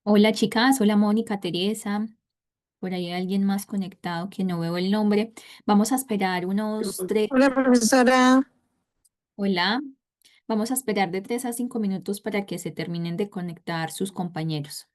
Hola chicas, hola Mónica, Teresa, por ahí hay alguien más conectado que no veo el nombre. Vamos a esperar unos tres, Hola, profesora. hola, vamos a esperar de 3 a 5 minutos para que se terminen de conectar sus compañeros.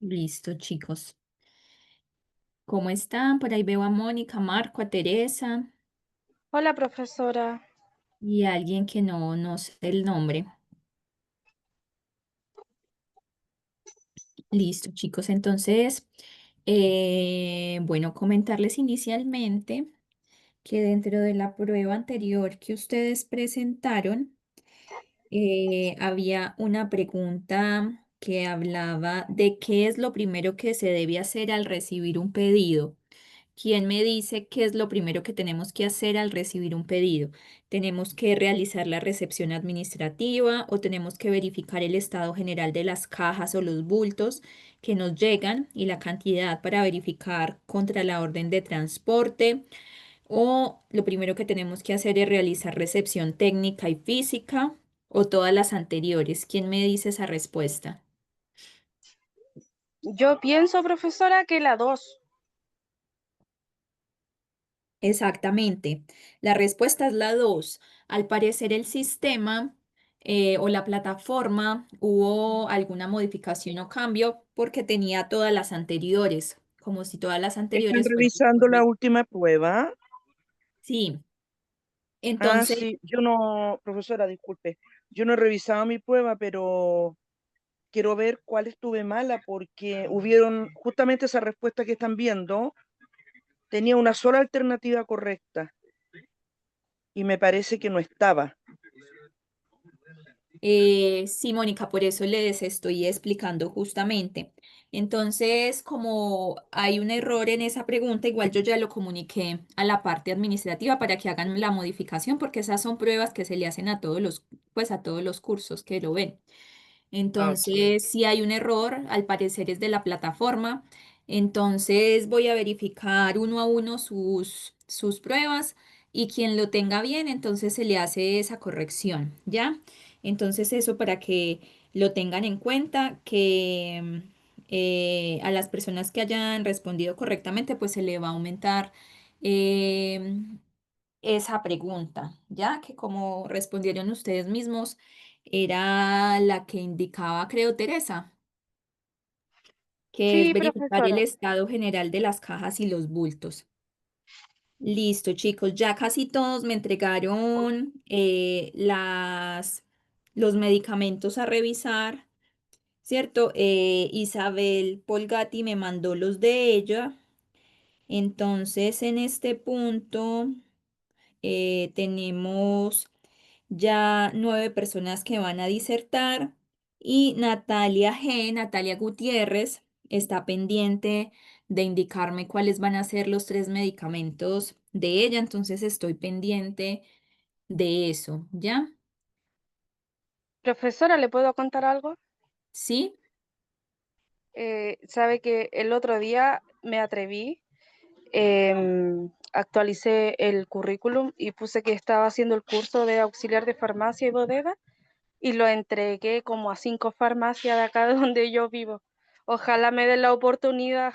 Listo, chicos. ¿Cómo están? Por ahí veo a Mónica, Marco, a Teresa Hola, profesora. y a alguien que no sé el nombre. Listo, chicos. Entonces, bueno, comentarles inicialmente que dentro de la prueba anterior que ustedes presentaron, había una pregunta que hablaba de qué es lo primero que se debe hacer al recibir un pedido. ¿Quién me dice qué es lo primero que tenemos que hacer al recibir un pedido? ¿Tenemos que realizar la recepción administrativa o tenemos que verificar el estado general de las cajas o los bultos que nos llegan y la cantidad para verificar contra la orden de transporte? ¿O lo primero que tenemos que hacer es realizar recepción técnica y física o todas las anteriores? ¿Quién me dice esa respuesta? Yo pienso, profesora, que la 2. Exactamente. La respuesta es la 2. Al parecer el sistema o la plataforma hubo alguna modificación o cambio porque tenía todas las anteriores, como si todas las Están anteriores fueran revisando la correctas. última prueba. Sí, Ah, entonces, sí, yo no, profesora, disculpe, yo no he revisado mi prueba, pero quiero ver cuál estuve mala porque hubieron justamente esa respuesta que están viendo, tenía una sola alternativa correcta y me parece que no estaba. Sí, Mónica, por eso les estoy explicando justamente. Entonces, como hay un error en esa pregunta, igual yo ya lo comuniqué a la parte administrativa para que hagan la modificación, porque esas son pruebas que se le hacen a todos los, pues a todos los cursos que lo ven. Ah, ok. Entonces, si hay un error, al parecer es de la plataforma. Entonces, voy a verificar uno a uno sus pruebas y quien lo tenga bien, entonces se le hace esa corrección, ¿ya? Entonces, eso para que lo tengan en cuenta, que a las personas que hayan respondido correctamente, pues se le va a aumentar esa pregunta, ya que como respondieron ustedes mismos, era la que indicaba, creo, Teresa, que es Sí, verificar el profesora. estado general de las cajas y los bultos. Listo, chicos, ya casi todos me entregaron los medicamentos a revisar, ¿cierto? Isabel Polgati me mandó los de ella. Entonces, en este punto tenemos ya 9 personas que van a disertar y Natalia Gutiérrez, está pendiente de indicarme cuáles van a ser los 3 medicamentos de ella, entonces estoy pendiente de eso, ¿ya? Profesora, ¿le puedo contar algo? ¿Sí? Sabe que el otro día me atreví, actualicé el currículum y puse que estaba haciendo el curso de auxiliar de farmacia y bodega y lo entregué como a 5 farmacias de acá de donde yo vivo. Ojalá me den la oportunidad.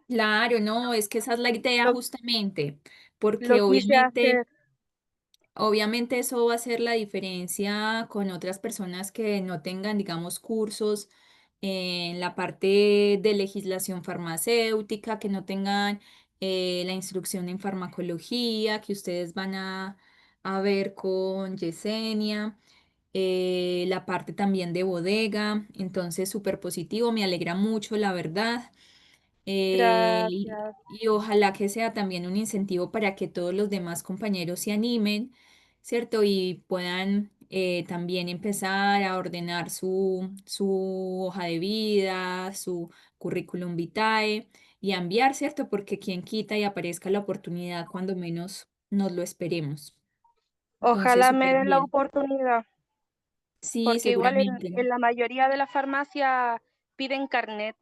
Claro, no, es que esa es la idea Lo, justamente, lo porque quise hacer. obviamente eso va a hacer la diferencia con otras personas que no tengan, digamos, cursos en la parte de legislación farmacéutica, que no tengan la instrucción en farmacología, que ustedes van a ver con Yesenia, la parte también de bodega. Entonces, súper positivo, me alegra mucho, la verdad. Gracias. Y ojalá que sea también un incentivo para que todos los demás compañeros se animen, ¿cierto? Y puedan también empezar a ordenar su hoja de vida, su currículum vitae y a enviar, ¿cierto? Porque quien quita y aparezca la oportunidad cuando menos nos lo esperemos. Entonces, Ojalá me súper den la bien. oportunidad, Sí, porque igual seguramente. en la mayoría de las farmacias piden carnet.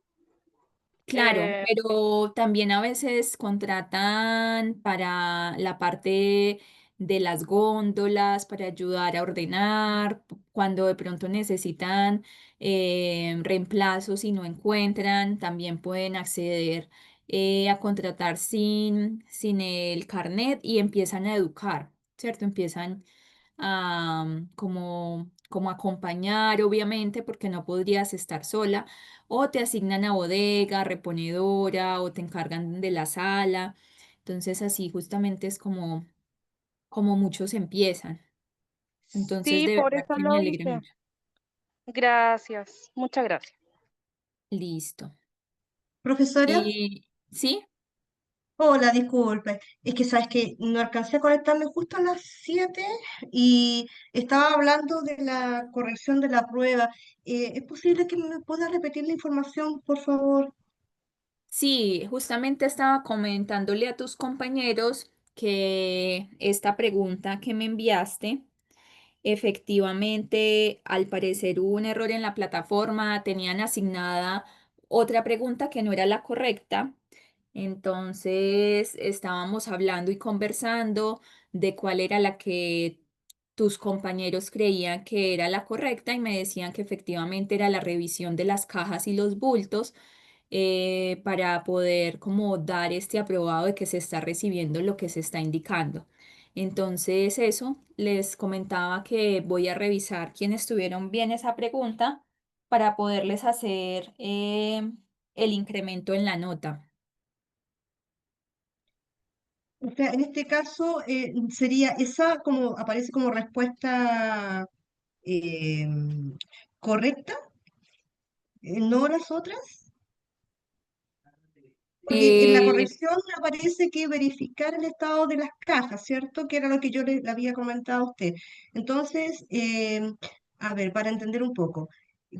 Claro, Eh, pero también a veces contratan para la parte de las góndolas, para ayudar a ordenar, cuando de pronto necesitan reemplazos y no encuentran, también pueden acceder a contratar sin el carnet y empiezan a educar, ¿cierto? Empiezan a como acompañar, obviamente, porque no podrías estar sola o te asignan a bodega, reponedora, o te encargan de la sala. Entonces así justamente es como muchos empiezan. Entonces sí, de por verdad eso que me lo alegra hice. mucho. Gracias, muchas gracias. Listo. Profesora, ¿Sí? hola, disculpe. Es que sabes que no alcancé a conectarme justo a las 7 y estaba hablando de la corrección de la prueba. ¿Es posible que me pueda repetir la información, por favor? Sí, justamente estaba comentándole a tus compañeros que esta pregunta que me enviaste, efectivamente, al parecer hubo un error en la plataforma, tenían asignada otra pregunta que no era la correcta. Entonces estábamos hablando y conversando de cuál era la que tus compañeros creían que era la correcta y me decían que efectivamente era la revisión de las cajas y los bultos para poder como dar este aprobado de que se está recibiendo lo que se está indicando. Entonces eso, les comentaba que voy a revisar quiénes tuvieron bien esa pregunta para poderles hacer el incremento en la nota. O sea, en este caso sería esa como aparece como respuesta eh, correcta, no las otras. Porque en la Eh, corrección aparece que verificar el estado de las cajas, ¿cierto? Que era lo que yo le había comentado a usted. Entonces, A ver, para entender un poco,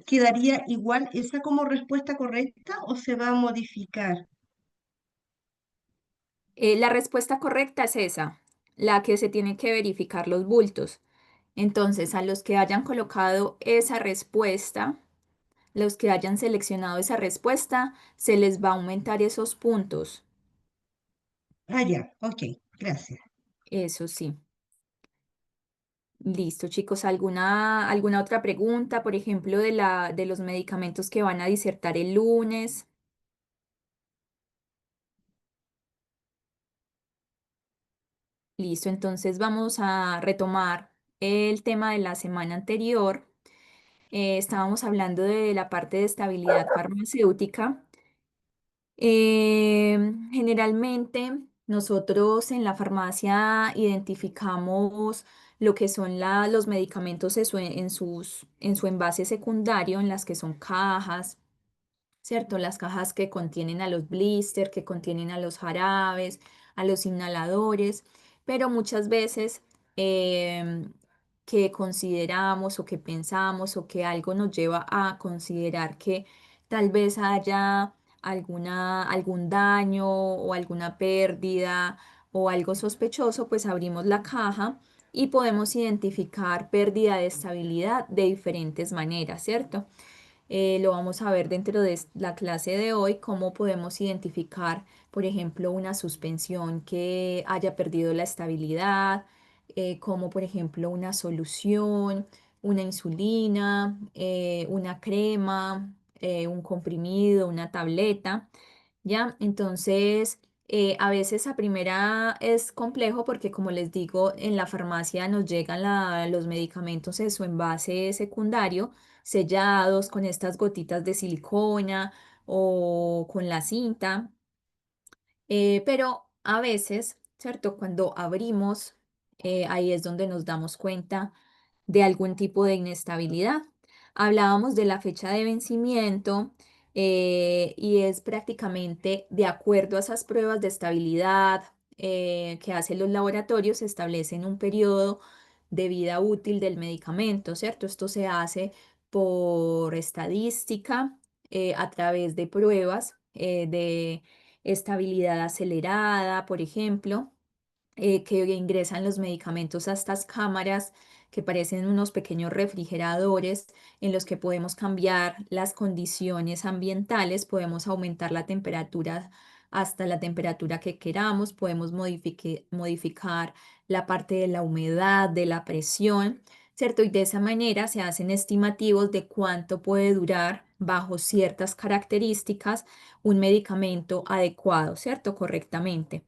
¿quedaría igual esa como respuesta correcta o se va a modificar? La respuesta correcta es esa, la que se tiene que verificar los bultos. Entonces, a los que hayan colocado esa respuesta, los que hayan seleccionado esa respuesta, se les va a aumentar esos puntos. Ah, ya, ok, gracias. Eso sí. Listo, chicos. ¿Alguna otra pregunta, por ejemplo, de los medicamentos que van a disertar el lunes? Listo, entonces vamos a retomar el tema de la semana anterior. Estábamos hablando de la parte de estabilidad farmacéutica. Generalmente nosotros en la farmacia identificamos lo que son los medicamentos en su envase secundario, en las que son cajas, ¿cierto? Las cajas que contienen a los blister, que contienen a los jarabes, a los inhaladores, pero muchas veces em, que consideramos o que pensamos o que algo nos lleva a considerar que tal vez haya algún daño o alguna pérdida o algo sospechoso, pues abrimos la caja y podemos identificar pérdida de estabilidad de diferentes maneras, ¿cierto? Lo vamos a ver dentro de la clase de hoy, cómo podemos identificar, por ejemplo, una suspensión que haya perdido la estabilidad, como por ejemplo una solución, una insulina, una crema, un comprimido, una tableta, ¿ya? Entonces, a veces a primera es complejo porque, como les digo, en la farmacia nos llegan los medicamentos en su envase secundario sellados con estas gotitas de silicona o con la cinta, pero a veces, ¿cierto? Cuando abrimos, ahí es donde nos damos cuenta de algún tipo de inestabilidad. Hablábamos de la fecha de vencimiento y es prácticamente de acuerdo a esas pruebas de estabilidad que hacen los laboratorios, se establecen un periodo de vida útil del medicamento, ¿cierto? Esto se hace por estadística, a través de pruebas de estabilidad acelerada, por ejemplo, que ingresan los medicamentos a estas cámaras que parecen unos pequeños refrigeradores en los que podemos cambiar las condiciones ambientales, podemos aumentar la temperatura hasta la temperatura que queramos, podemos modificar la parte de la humedad, de la presión, ¿cierto? Y de esa manera se hacen estimativos de cuánto puede durar bajo ciertas características un medicamento adecuado, ¿cierto? Correctamente.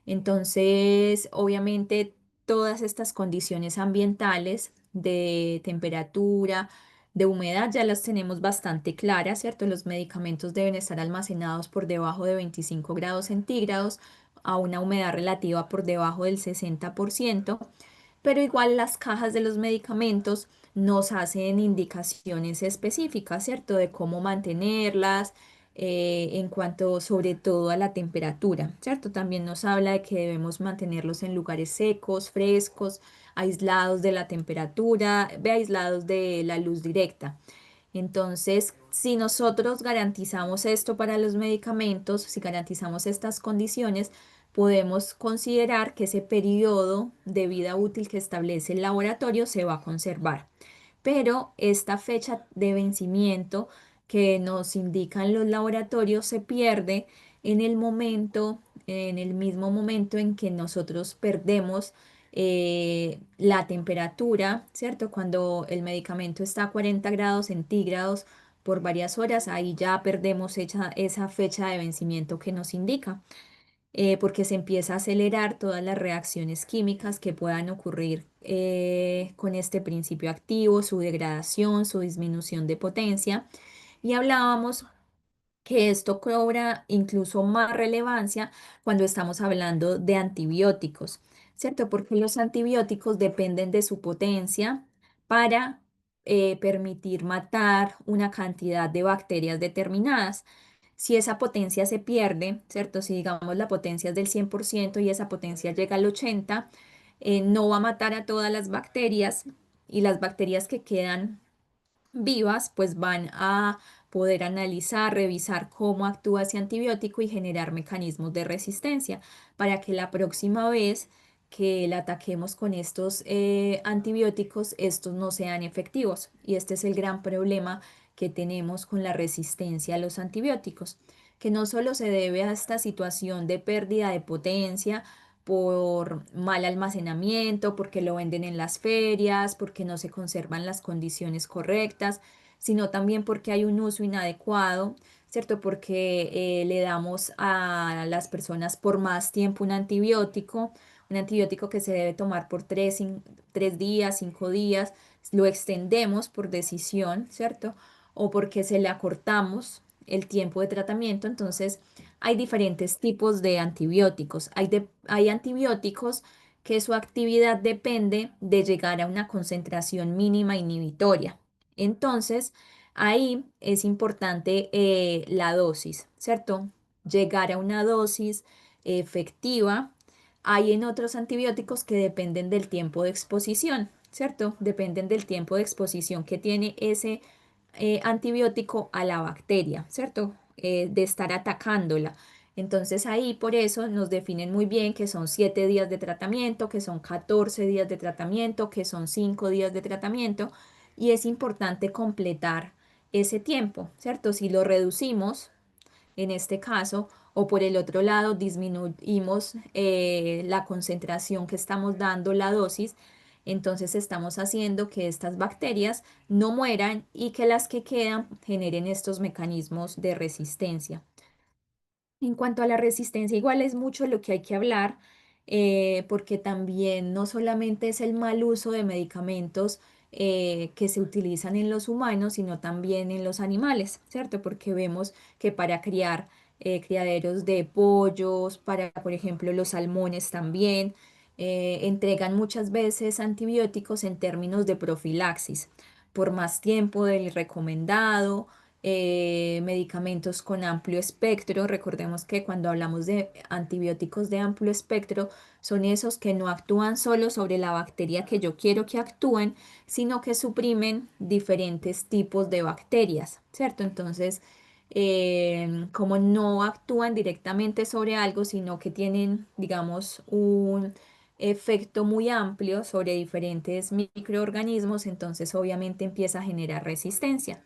Entonces, obviamente, todas estas condiciones ambientales de temperatura, de humedad, ya las tenemos bastante claras, ¿cierto? Los medicamentos deben estar almacenados por debajo de 25 grados centígrados, a una humedad relativa por debajo del 60%, pero igual las cajas de los medicamentos nos hacen indicaciones específicas, ¿cierto? De cómo mantenerlas en cuanto sobre todo a la temperatura, ¿cierto? También nos habla de que debemos mantenerlos en lugares secos, frescos, aislados de la temperatura, aislados de la luz directa. Entonces, si nosotros garantizamos esto para los medicamentos, si garantizamos estas condiciones, podemos considerar que ese periodo de vida útil que establece el laboratorio se va a conservar. Pero esta fecha de vencimiento que nos indican los laboratorios se pierde en el momento, en el mismo momento en que nosotros perdemos la temperatura, ¿cierto? Cuando el medicamento está a 40 grados centígrados por varias horas, ahí ya perdemos esa fecha de vencimiento que nos indica, porque se empieza a acelerar todas las reacciones químicas que puedan ocurrir con este principio activo, su degradación, su disminución de potencia. Y hablábamos que esto cobra incluso más relevancia cuando estamos hablando de antibióticos, ¿cierto? Porque los antibióticos dependen de su potencia para permitir matar una cantidad de bacterias determinadas. Si esa potencia se pierde, ¿cierto? Si digamos la potencia es del 100% y esa potencia llega al 80%, no va a matar a todas las bacterias, y las bacterias que quedan vivas, pues van a poder analizar, revisar cómo actúa ese antibiótico y generar mecanismos de resistencia para que la próxima vez que la ataquemos con estos antibióticos, estos no sean efectivos. Y este es el gran problema que tenemos con la resistencia a los antibióticos, que no solo se debe a esta situación de pérdida de potencia, por mal almacenamiento, porque lo venden en las ferias, porque no se conservan las condiciones correctas, sino también porque hay un uso inadecuado, ¿cierto? Porque le damos a las personas por más tiempo un antibiótico que se debe tomar por 3 días, 5 días, lo extendemos por decisión, ¿cierto? O porque se le acortamos el tiempo de tratamiento, entonces hay diferentes tipos de antibióticos. Hay antibióticos que su actividad depende de llegar a una concentración mínima inhibitoria. Entonces, ahí es importante la dosis, ¿cierto? Llegar a una dosis efectiva. Hay en otros antibióticos que dependen del tiempo de exposición, ¿cierto? Dependen del tiempo de exposición que tiene ese antibiótico a la bacteria, ¿cierto? De estar atacándola. Entonces ahí por eso nos definen muy bien que son 7 días de tratamiento, que son 14 días de tratamiento, que son 5 días de tratamiento y es importante completar ese tiempo, ¿cierto? Si lo reducimos en este caso, o por el otro lado disminuimos la concentración que estamos dando, la dosis, entonces estamos haciendo que estas bacterias no mueran y que las que quedan generen estos mecanismos de resistencia. En cuanto a la resistencia, igual es mucho lo que hay que hablar, porque también no solamente es el mal uso de medicamentos que se utilizan en los humanos, sino también en los animales, ¿cierto? Porque vemos que para criar criaderos de pollos, para, por ejemplo, los salmones también, entregan muchas veces antibióticos en términos de profilaxis, por más tiempo del recomendado medicamentos con amplio espectro. Recordemos que cuando hablamos de antibióticos de amplio espectro, son esos que no actúan solo sobre la bacteria que yo quiero que actúen, sino que suprimen diferentes tipos de bacterias, ¿cierto? Entonces, como no actúan directamente sobre algo, sino que tienen, digamos, un efecto muy amplio sobre diferentes microorganismos, entonces obviamente empieza a generar resistencia.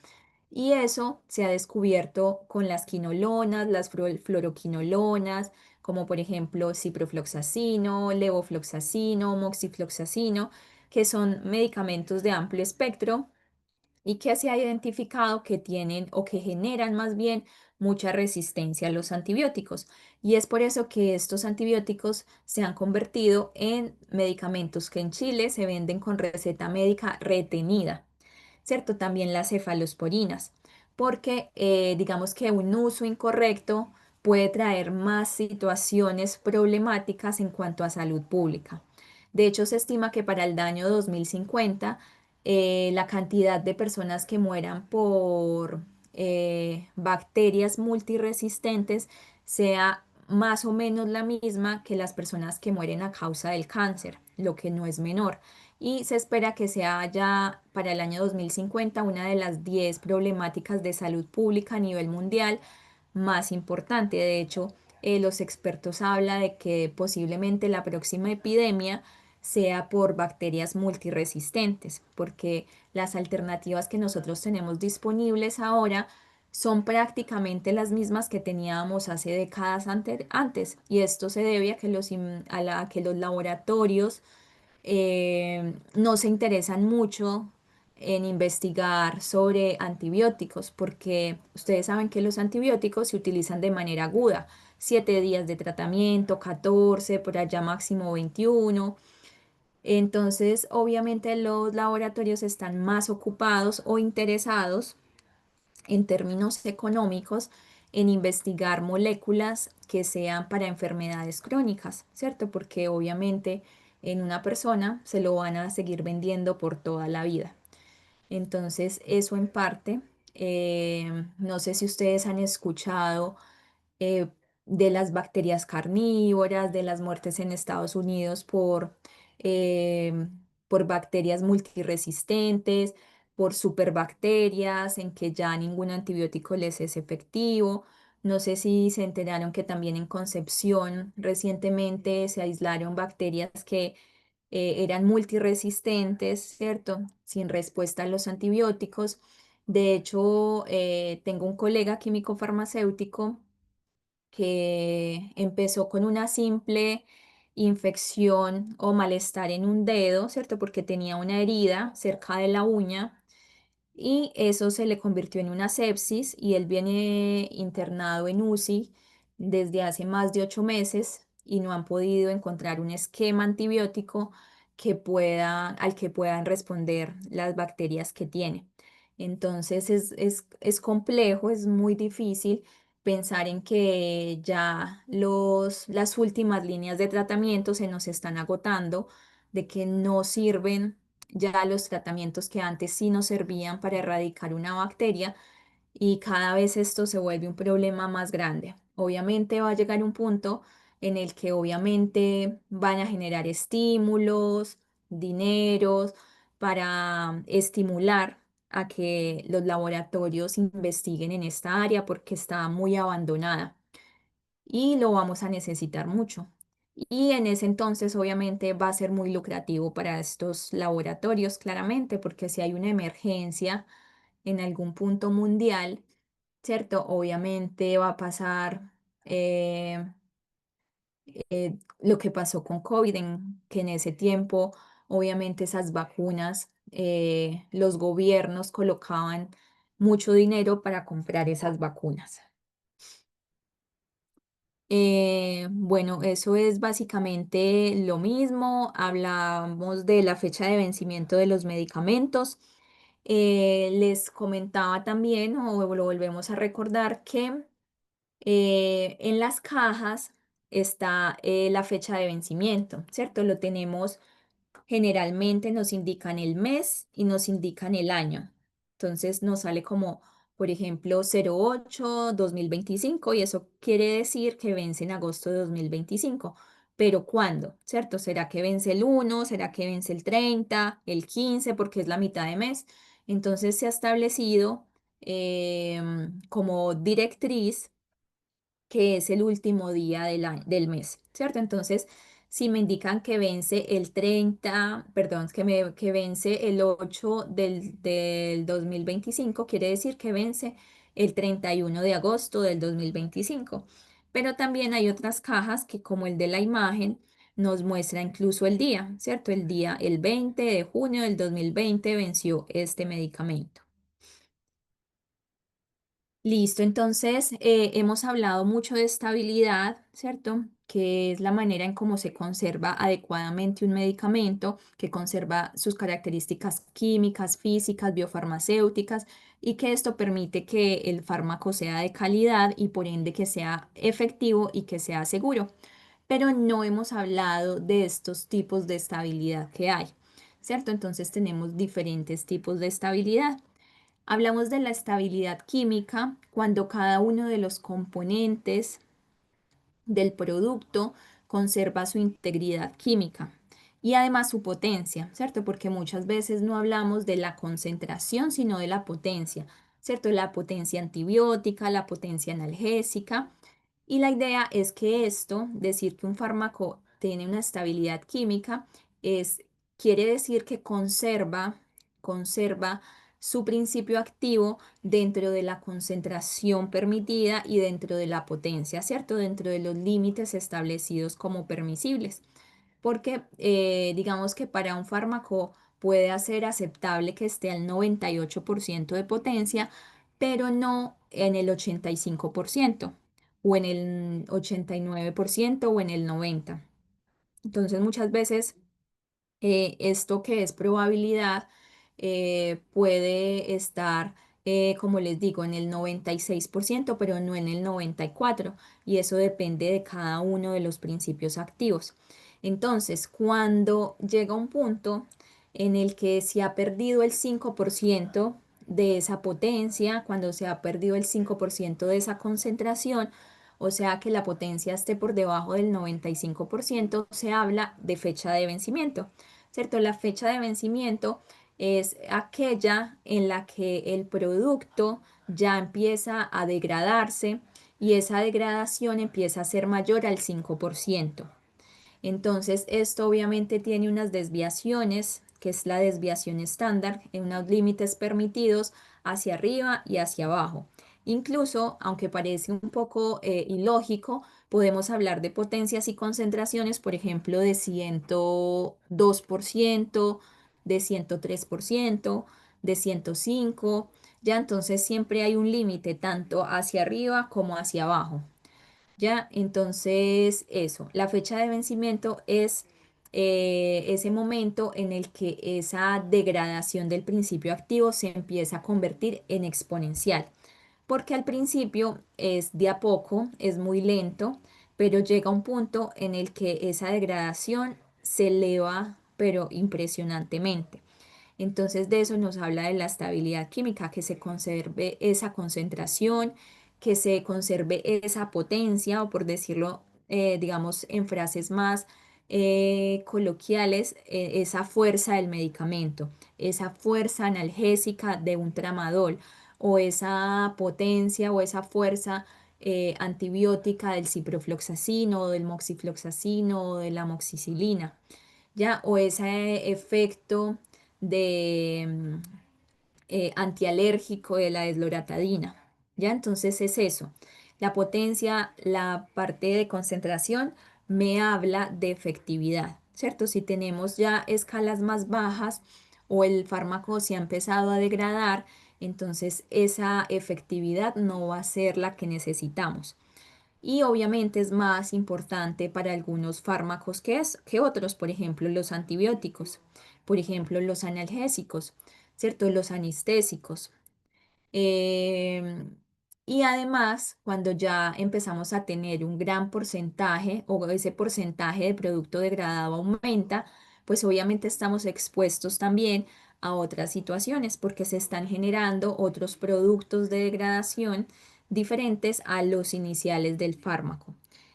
Y eso se ha descubierto con las quinolonas, las fluoroquinolonas, como por ejemplo ciprofloxacino, levofloxacino, moxifloxacino, que son medicamentos de amplio espectro y que se ha identificado que tienen o que generan más bien mucha resistencia a los antibióticos. Y es por eso que estos antibióticos se han convertido en medicamentos que en Chile se venden con receta médica retenida. ¿Cierto? También las cefalosporinas, porque digamos que un uso incorrecto puede traer más situaciones problemáticas en cuanto a salud pública. De hecho, se estima que para el año 2050 la cantidad de personas que mueran por bacterias multiresistentes sea más o menos la misma que las personas que mueren a causa del cáncer, lo que no es menor y se espera que sea ya para el año 2050 una de las 10 problemáticas de salud pública a nivel mundial más importante. De hecho, los expertos hablan de que posiblemente la próxima epidemia sea por bacterias multiresistentes, porque las alternativas que nosotros tenemos disponibles ahora son prácticamente las mismas que teníamos hace décadas antes, y esto se debe a que a que los laboratorios no se interesan mucho en investigar sobre antibióticos, porque ustedes saben que los antibióticos se utilizan de manera aguda, 7 días de tratamiento, 14, por allá máximo 21. Entonces, obviamente los laboratorios están más ocupados o interesados en términos económicos en investigar moléculas que sean para enfermedades crónicas, ¿cierto? Porque obviamente en una persona se lo van a seguir vendiendo por toda la vida. Entonces, eso en parte, no sé si ustedes han escuchado eh, de las bacterias carnívoras, de las muertes en Estados Unidos eh, por bacterias multiresistentes, por superbacterias, en que ya ningún antibiótico les es efectivo. No sé si se enteraron que también en Concepción recientemente se aislaron bacterias que eran multiresistentes, ¿cierto? Sin respuesta a los antibióticos. De hecho, tengo un colega químico farmacéutico que empezó con una simple infección o malestar en un dedo, ¿cierto? Porque tenía una herida cerca de la uña y eso se le convirtió en una sepsis y él viene internado en UCI desde hace más de 8 meses y no han podido encontrar un esquema antibiótico al que puedan responder las bacterias que tiene. Entonces es complejo, es muy difícil pensar en que ya las últimas líneas de tratamiento se nos están agotando, de que no sirven ya los tratamientos que antes sí nos servían para erradicar una bacteria y cada vez esto se vuelve un problema más grande. Obviamente va a llegar un punto en el que obviamente van a generar estímulos, dineros para estimular a que los laboratorios investiguen en esta área porque está muy abandonada y lo vamos a necesitar mucho. Y en ese entonces obviamente va a ser muy lucrativo para estos laboratorios, claramente, porque si hay una emergencia en algún punto mundial, ¿cierto? Obviamente va a pasar lo que pasó con COVID, que en ese tiempo, obviamente esas vacunas, los gobiernos colocaban mucho dinero para comprar esas vacunas. Bueno, eso es básicamente lo mismo. Hablamos de la fecha de vencimiento de los medicamentos. Les comentaba también, o lo volvemos a recordar, que en las cajas está la fecha de vencimiento, ¿cierto? Lo tenemos. Generalmente nos indican el mes y nos indican el año. Entonces nos sale como, por ejemplo, 08/2025 y eso quiere decir que vence en agosto de 2025. Pero ¿cuándo? ¿Cierto? ¿Será que vence el 1? ¿Será que vence el 30? ¿El 15? Porque es la mitad de mes. Entonces se ha establecido como directriz que es el último día del mes, ¿cierto? Entonces, si me indican que vence el 30, perdón, que vence el 8 del 2025, quiere decir que vence el 31 de agosto del 2025. Pero también hay otras cajas que, como el de la imagen, nos muestra incluso el día, ¿cierto? El día, el 20 de junio del 2020 venció este medicamento. Listo, entonces hemos hablado mucho de estabilidad, ¿cierto? Que es la manera en cómo se conserva adecuadamente un medicamento, que conserva sus características químicas, físicas, biofarmacéuticas y que esto permite que el fármaco sea de calidad y por ende que sea efectivo y que sea seguro. Pero no hemos hablado de estos tipos de estabilidad que hay, ¿cierto? Entonces tenemos diferentes tipos de estabilidad. Hablamos de la estabilidad química cuando cada uno de los componentes del producto conserva su integridad química y además su potencia, ¿cierto? Porque muchas veces no hablamos de la concentración, sino de la potencia, ¿cierto? La potencia antibiótica, la potencia analgésica. Y la idea es que esto, decir que un fármaco tiene una estabilidad química, quiere decir que conserva su principio activo dentro de la concentración permitida y dentro de la potencia, ¿cierto? Dentro de los límites establecidos como permisibles. Porque digamos que para un fármaco puede ser aceptable que esté al 98% de potencia, pero no en el 85% o en el 89% o en el 90%. Entonces muchas veces esto que es probabilidad puede estar, como les digo, en el 96%, pero no en el 94%, y eso depende de cada uno de los principios activos. Entonces, cuando llega un punto en el que se ha perdido el 5% de esa potencia, cuando se ha perdido el 5% de esa concentración, o sea que la potencia esté por debajo del 95%, se habla de fecha de vencimiento. ¿cierto? La fecha de vencimiento es aquella en la que el producto ya empieza a degradarse y esa degradación empieza a ser mayor al 5%. Entonces, esto obviamente tiene unas desviaciones, que es la desviación estándar, en unos límites permitidos hacia arriba y hacia abajo. Incluso, aunque parece un poco ilógico, podemos hablar de potencias y concentraciones, por ejemplo, de 102%, de 103%, de 105. Ya entonces siempre hay un límite tanto hacia arriba como hacia abajo. Ya, entonces eso, la fecha de vencimiento es ese momento en el que esa degradación del principio activo se empieza a convertir en exponencial, porque al principio es de a poco, es muy lento, pero llega un punto en el que esa degradación se eleva, pero impresionantemente. Entonces de eso nos habla de la estabilidad química, que se conserve esa concentración, que se conserve esa potencia, o por decirlo, digamos, en frases más coloquiales, esa fuerza del medicamento, esa fuerza analgésica de un tramadol, o esa potencia o esa fuerza antibiótica del ciprofloxacino, o del moxifloxacino, o de la amoxicilina. ¿Ya? O ese efecto de antialérgico de la desloratadina, ¿ya? Entonces es eso. La potencia, la parte de concentración me habla de efectividad, ¿cierto? Si tenemos ya escalas más bajas o el fármaco se ha empezado a degradar, entonces esa efectividad no va a ser la que necesitamos. Y obviamente es más importante para algunos fármacos que otros, por ejemplo, los antibióticos, por ejemplo, los analgésicos, ¿cierto? Los anestésicos. Em, y además, cuando ya empezamos a tener un gran porcentaje o ese porcentaje de producto degradado aumenta, pues obviamente estamos expuestos también a otras situaciones porque se están generando otros productos de degradación diferentes a los iniciales del fármaco.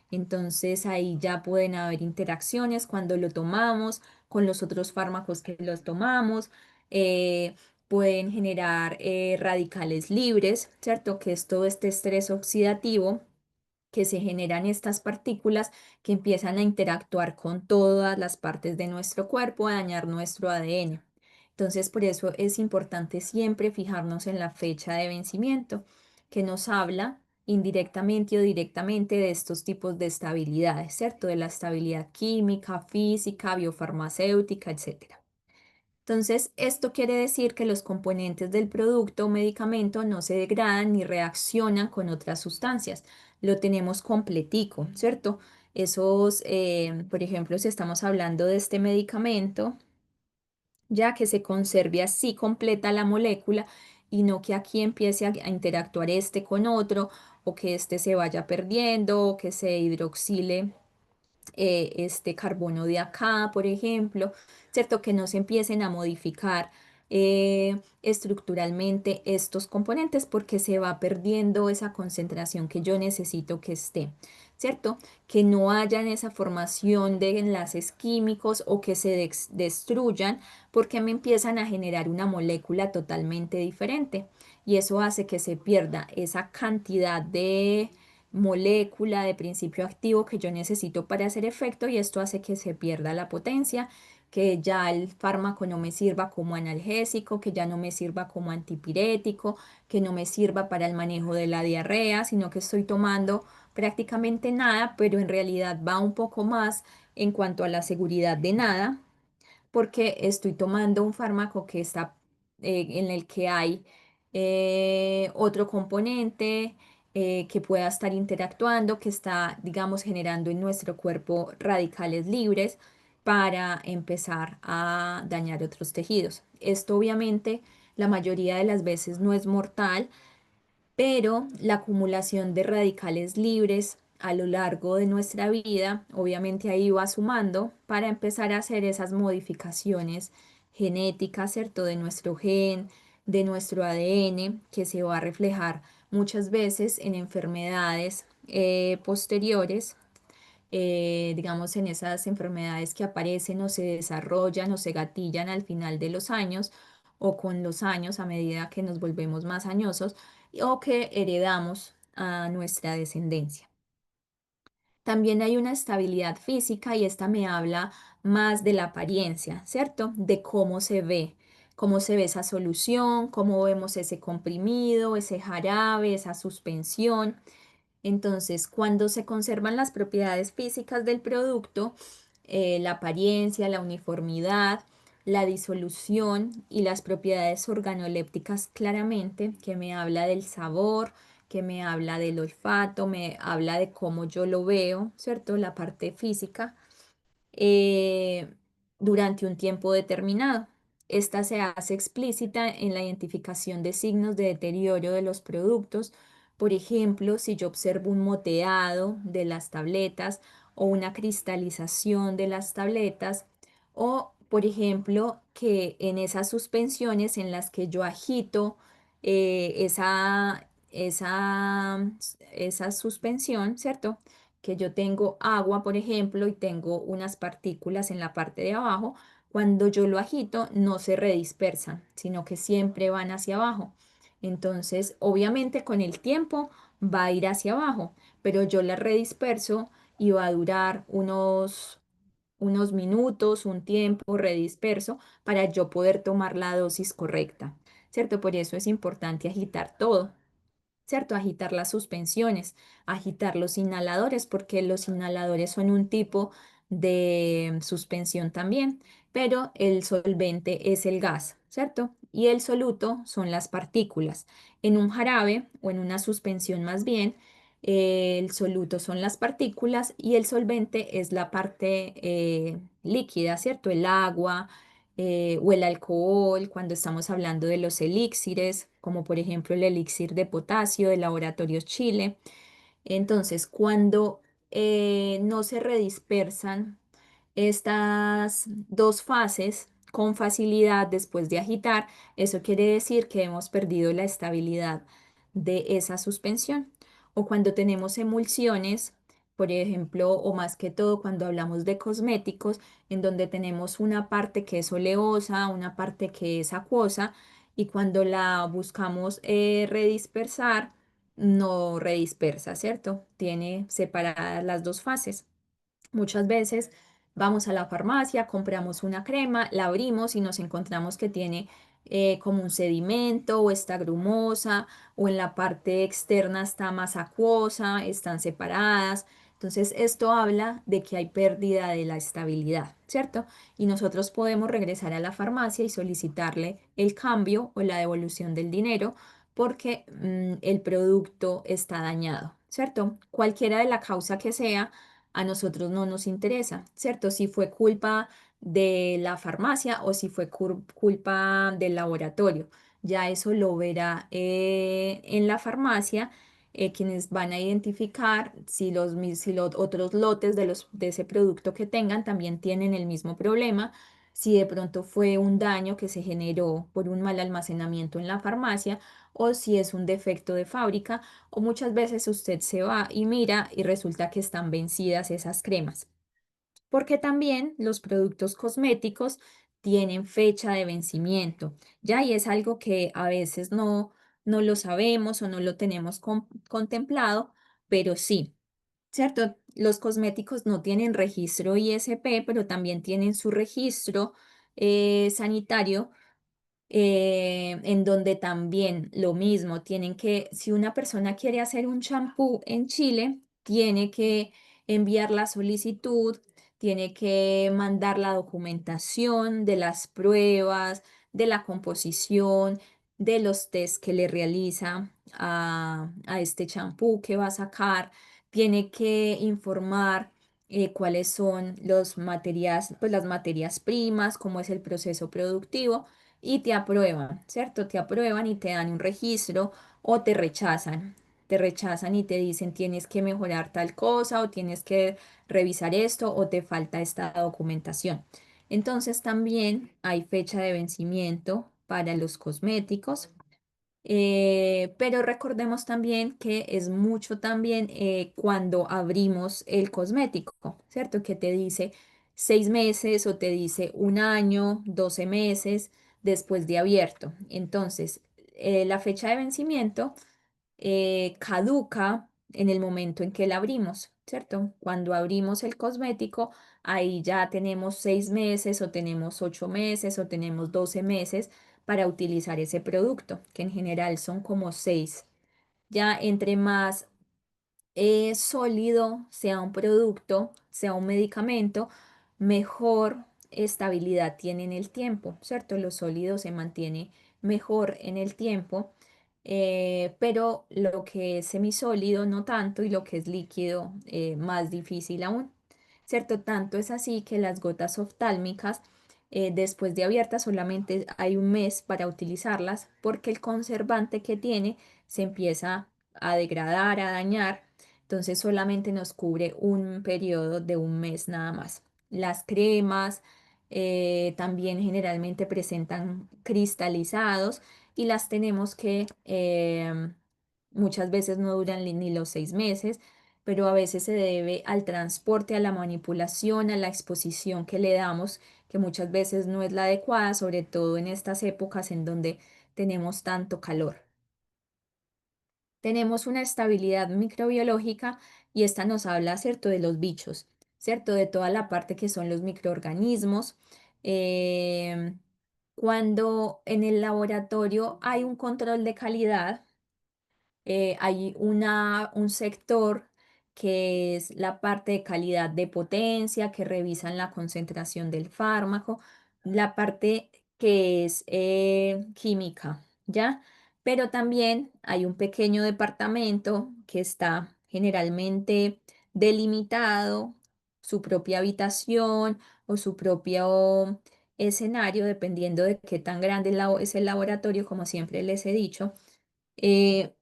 Entonces ahí ya pueden haber interacciones cuando lo tomamos con los otros fármacos que los tomamos. eh, Pueden generar radicales libres, ¿cierto? Que es todo este estrés oxidativo que se generan estas partículas que empiezan a interactuar con todas las partes de nuestro cuerpo, a dañar nuestro ADN. Entonces, por eso es importante siempre fijarnos en la fecha de vencimiento, que nos habla indirectamente o directamente de estos tipos de estabilidades, ¿cierto? De la estabilidad química, física, biofarmacéutica, etcétera. Entonces, esto quiere decir que los componentes del producto o medicamento no se degradan ni reaccionan con otras sustancias. Lo tenemos completico, ¿cierto? Esos, por ejemplo, si estamos hablando de este medicamento, ya que se conserve así completa la molécula y no que aquí empiece a interactuar este con otro o que este se vaya perdiendo o que se hidroxile este carbono de acá, por ejemplo, ¿cierto? Que no se empiecen a modificar estructuralmente estos componentes porque se va perdiendo esa concentración que yo necesito que esté, ¿cierto? Que no hayan esa formación de enlaces químicos o que se destruyan porque me empiezan a generar una molécula totalmente diferente y eso hace que se pierda esa cantidad de molécula de principio activo que yo necesito para hacer efecto y esto hace que se pierda la potencia, que ya el fármaco no me sirva como analgésico, que ya no me sirva como antipirético, que no me sirva para el manejo de la diarrea, sino que estoy tomando prácticamente nada, pero en realidad va un poco más en cuanto a la seguridad de nada porque estoy tomando un fármaco que está en el que hay otro componente que pueda estar interactuando, que está, digamos, generando en nuestro cuerpo radicales libres para empezar a dañar otros tejidos. Esto obviamente la mayoría de las veces no es mortal, pero la acumulación de radicales libres a lo largo de nuestra vida, obviamente ahí va sumando para empezar a hacer esas modificaciones genéticas, ¿cierto? De nuestro gen, de nuestro ADN, que se va a reflejar muchas veces en enfermedades posteriores digamos, en esas enfermedades que aparecen o se desarrollan o se gatillan al final de los años o con los años a medida que nos volvemos más añosos o que heredamos a nuestra descendencia. También hay una estabilidad física y esta me habla más de la apariencia, ¿cierto? De cómo se ve esa solución, cómo vemos ese comprimido, ese jarabe, esa suspensión. Entonces, cuando se conservan las propiedades físicas del producto, la apariencia, la uniformidad, la disolución y las propiedades organolépticas claramente, que me habla del sabor, que me habla del olfato, me habla de cómo yo lo veo, ¿cierto? La parte física eh, durante un tiempo determinado. Esta se hace explícita en la identificación de signos de deterioro de los productos. Por ejemplo, si yo observo un moteado de las tabletas o una cristalización de las tabletas, o por ejemplo, que en esas suspensiones en las que yo agito esa suspensión, ¿cierto? Que yo tengo agua, por ejemplo, y tengo unas partículas en la parte de abajo, cuando yo lo agito no se redispersan, sino que siempre van hacia abajo. Entonces, obviamente con el tiempo va a ir hacia abajo, pero yo la redisperso y va a durar unos minutos, un tiempo redisperso para yo poder tomar la dosis correcta, ¿cierto? Por eso es importante agitar todo. ¿Cierto? Agitar las suspensiones, agitar los inhaladores, porque los inhaladores son un tipo de suspensión también, pero el solvente es el gas, ¿cierto? Y el soluto son las partículas. En un jarabe o en una suspensión más bien, el soluto son las partículas y el solvente es la parte líquida, ¿cierto? El agua o el alcohol, cuando estamos hablando de los elixires, como por ejemplo el elixir de potasio de Laboratorios Chile. Entonces, cuando no se redispersan estas dos fases con facilidad después de agitar, eso quiere decir que hemos perdido la estabilidad de esa suspensión. O cuando tenemos emulsiones, por ejemplo, o más que todo cuando hablamos de cosméticos, en donde tenemos una parte que es oleosa, una parte que es acuosa, y cuando la buscamos redispersar, no redispersa, ¿cierto? Tiene separadas las dos fases. Muchas veces vamos a la farmacia, compramos una crema, la abrimos y nos encontramos que tiene como un sedimento o está grumosa o en la parte externa está más acuosa, están separadas. Entonces esto habla de que hay pérdida de la estabilidad, ¿cierto? Y nosotros podemos regresar a la farmacia y solicitarle el cambio o la devolución del dinero porque el producto está dañado, ¿cierto? Cualquiera de la causa que sea a nosotros no nos interesa, ¿cierto? Si fue culpa de la farmacia o si fue culpa del laboratorio. Ya eso lo verá en la farmacia, quienes van a identificar si los otros lotes de ese producto que tengan también tienen el mismo problema. Si de pronto fue un daño que se generó por un mal almacenamiento en la farmacia o si es un defecto de fábrica o muchas veces usted se va y mira y resulta que están vencidas esas cremas. Porque también los productos cosméticos tienen fecha de vencimiento, ¿ya? Y es algo que a veces no lo sabemos o no lo tenemos contemplado, pero sí, ¿cierto? Los cosméticos no tienen registro ISP, pero también tienen su registro sanitario en donde también lo mismo, tienen que, si una persona quiere hacer un champú en Chile, tiene que enviar la solicitud, tiene que mandar la documentación de las pruebas, de la composición, de los test que le realiza a este champú que va a sacar, tiene que informar cuáles son los materias, pues las materias primas, cómo es el proceso productivo y te aprueban, ¿cierto? Te aprueban y te dan un registro o te rechazan. Te rechazan y te dicen tienes que mejorar tal cosa o tienes que revisar esto o te falta esta documentación. Entonces también hay fecha de vencimiento para los cosméticos. Pero recordemos también que es mucho también cuando abrimos el cosmético, ¿cierto? Que te dice 6 meses o te dice un año, 12 meses después de abierto. Entonces, la fecha de vencimiento caduca en el momento en que la abrimos, ¿cierto? Cuando abrimos el cosmético, ahí ya tenemos 6 meses o tenemos 8 meses o tenemos 12 meses para utilizar ese producto, que en general son como 6. Ya entre más sólido sea un producto, sea un medicamento, mejor estabilidad tiene en el tiempo, ¿cierto? Lo sólido se mantiene mejor en el tiempo, pero lo que es semisólido no tanto y lo que es líquido más difícil aún, ¿cierto? Tanto es así que las gotas oftálmicas, después de abiertas, solamente hay un mes para utilizarlas porque el conservante que tiene se empieza a degradar, a dañar, entonces solamente nos cubre un periodo de un mes nada más. Las cremas también generalmente presentan cristalizados y las tenemos que muchas veces no duran ni los 6 meses, pero a veces se debe al transporte, a la manipulación, a la exposición que le damos, que muchas veces no es la adecuada, sobre todo en estas épocas en donde tenemos tanto calor. Tenemos una estabilidad microbiológica y esta nos habla, ¿cierto?, de los bichos, ¿cierto?, de toda la parte que son los microorganismos. Em, Cuando en el laboratorio hay un control de calidad, hay un sector que es la parte de calidad de potencia, que revisan la concentración del fármaco, la parte que es química, ¿ya? Pero también hay un pequeño departamento que está generalmente delimitado, su propia habitación o su propio escenario, dependiendo de qué tan grande es el laboratorio, como siempre les he dicho. eh,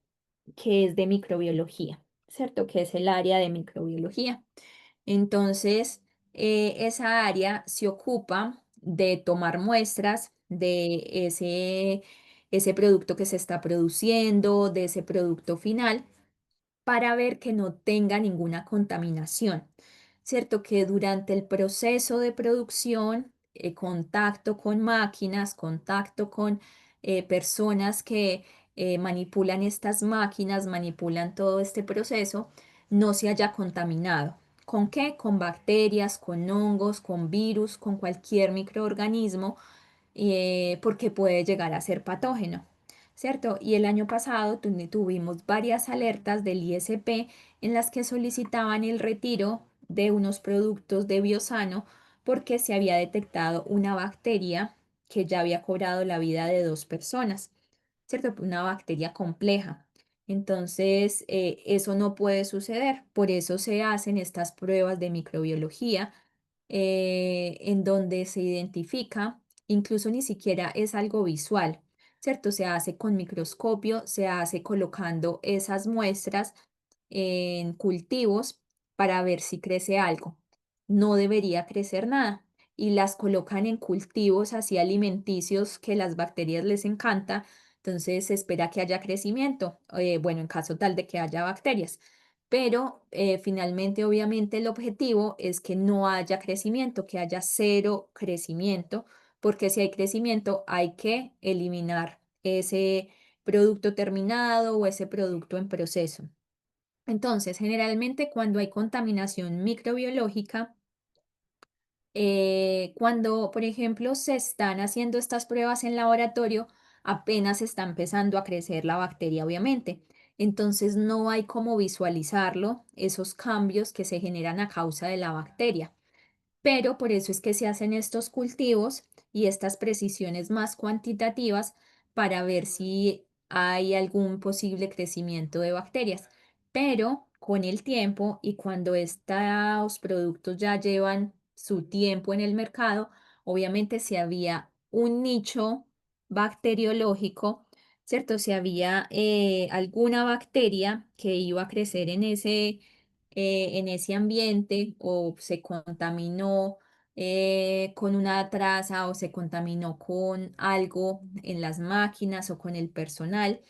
que es de microbiología, ¿cierto? Que es el área de microbiología. Entonces, esa área se ocupa de tomar muestras de ese producto que se está produciendo, de ese producto final para ver que no tenga ninguna contaminación. Cierto que durante el proceso de producción, contacto con máquinas, contacto con personas que manipulan estas máquinas, manipulan todo este proceso, no se haya contaminado. ¿Con qué? Con bacterias, con hongos, con virus, con cualquier microorganismo porque puede llegar a ser patógeno, ¿cierto? Y el año pasado tuvimos varias alertas del ISP en las que solicitaban el retiro de unos productos de Biosano porque se había detectado una bacteria que ya había cobrado la vida de 2 personas, ¿cierto? Una bacteria compleja. Entonces, eso no puede suceder. Por eso se hacen estas pruebas de microbiología en donde se identifica, incluso ni siquiera es algo visual, ¿cierto? Se hace con microscopio, se hace colocando esas muestras en cultivos para ver si crece algo. No debería crecer nada. Y las colocan en cultivos así alimenticios que las bacterias les encanta, entonces se espera que haya crecimiento, bueno, en caso tal de que haya bacterias. Pero finalmente, obviamente, el objetivo es que no haya crecimiento, que haya cero crecimiento, porque si hay crecimiento hay que eliminar ese producto terminado o ese producto en proceso. Entonces, generalmente cuando hay contaminación microbiológica, cuando, por ejemplo, se están haciendo estas pruebas en laboratorio, apenas está empezando a crecer la bacteria, obviamente. Entonces no hay cómo visualizarlo, esos cambios que se generan a causa de la bacteria. Pero por eso es que se hacen estos cultivos y estas precisiones más cuantitativas para ver si hay algún posible crecimiento de bacterias. Pero con el tiempo y cuando estos productos ya llevan su tiempo en el mercado, obviamente si había un nicho bacteriológico, ¿cierto? Si había alguna bacteria que iba a crecer en ese ambiente o se contaminó con una traza o se contaminó con algo en las máquinas o con el personal.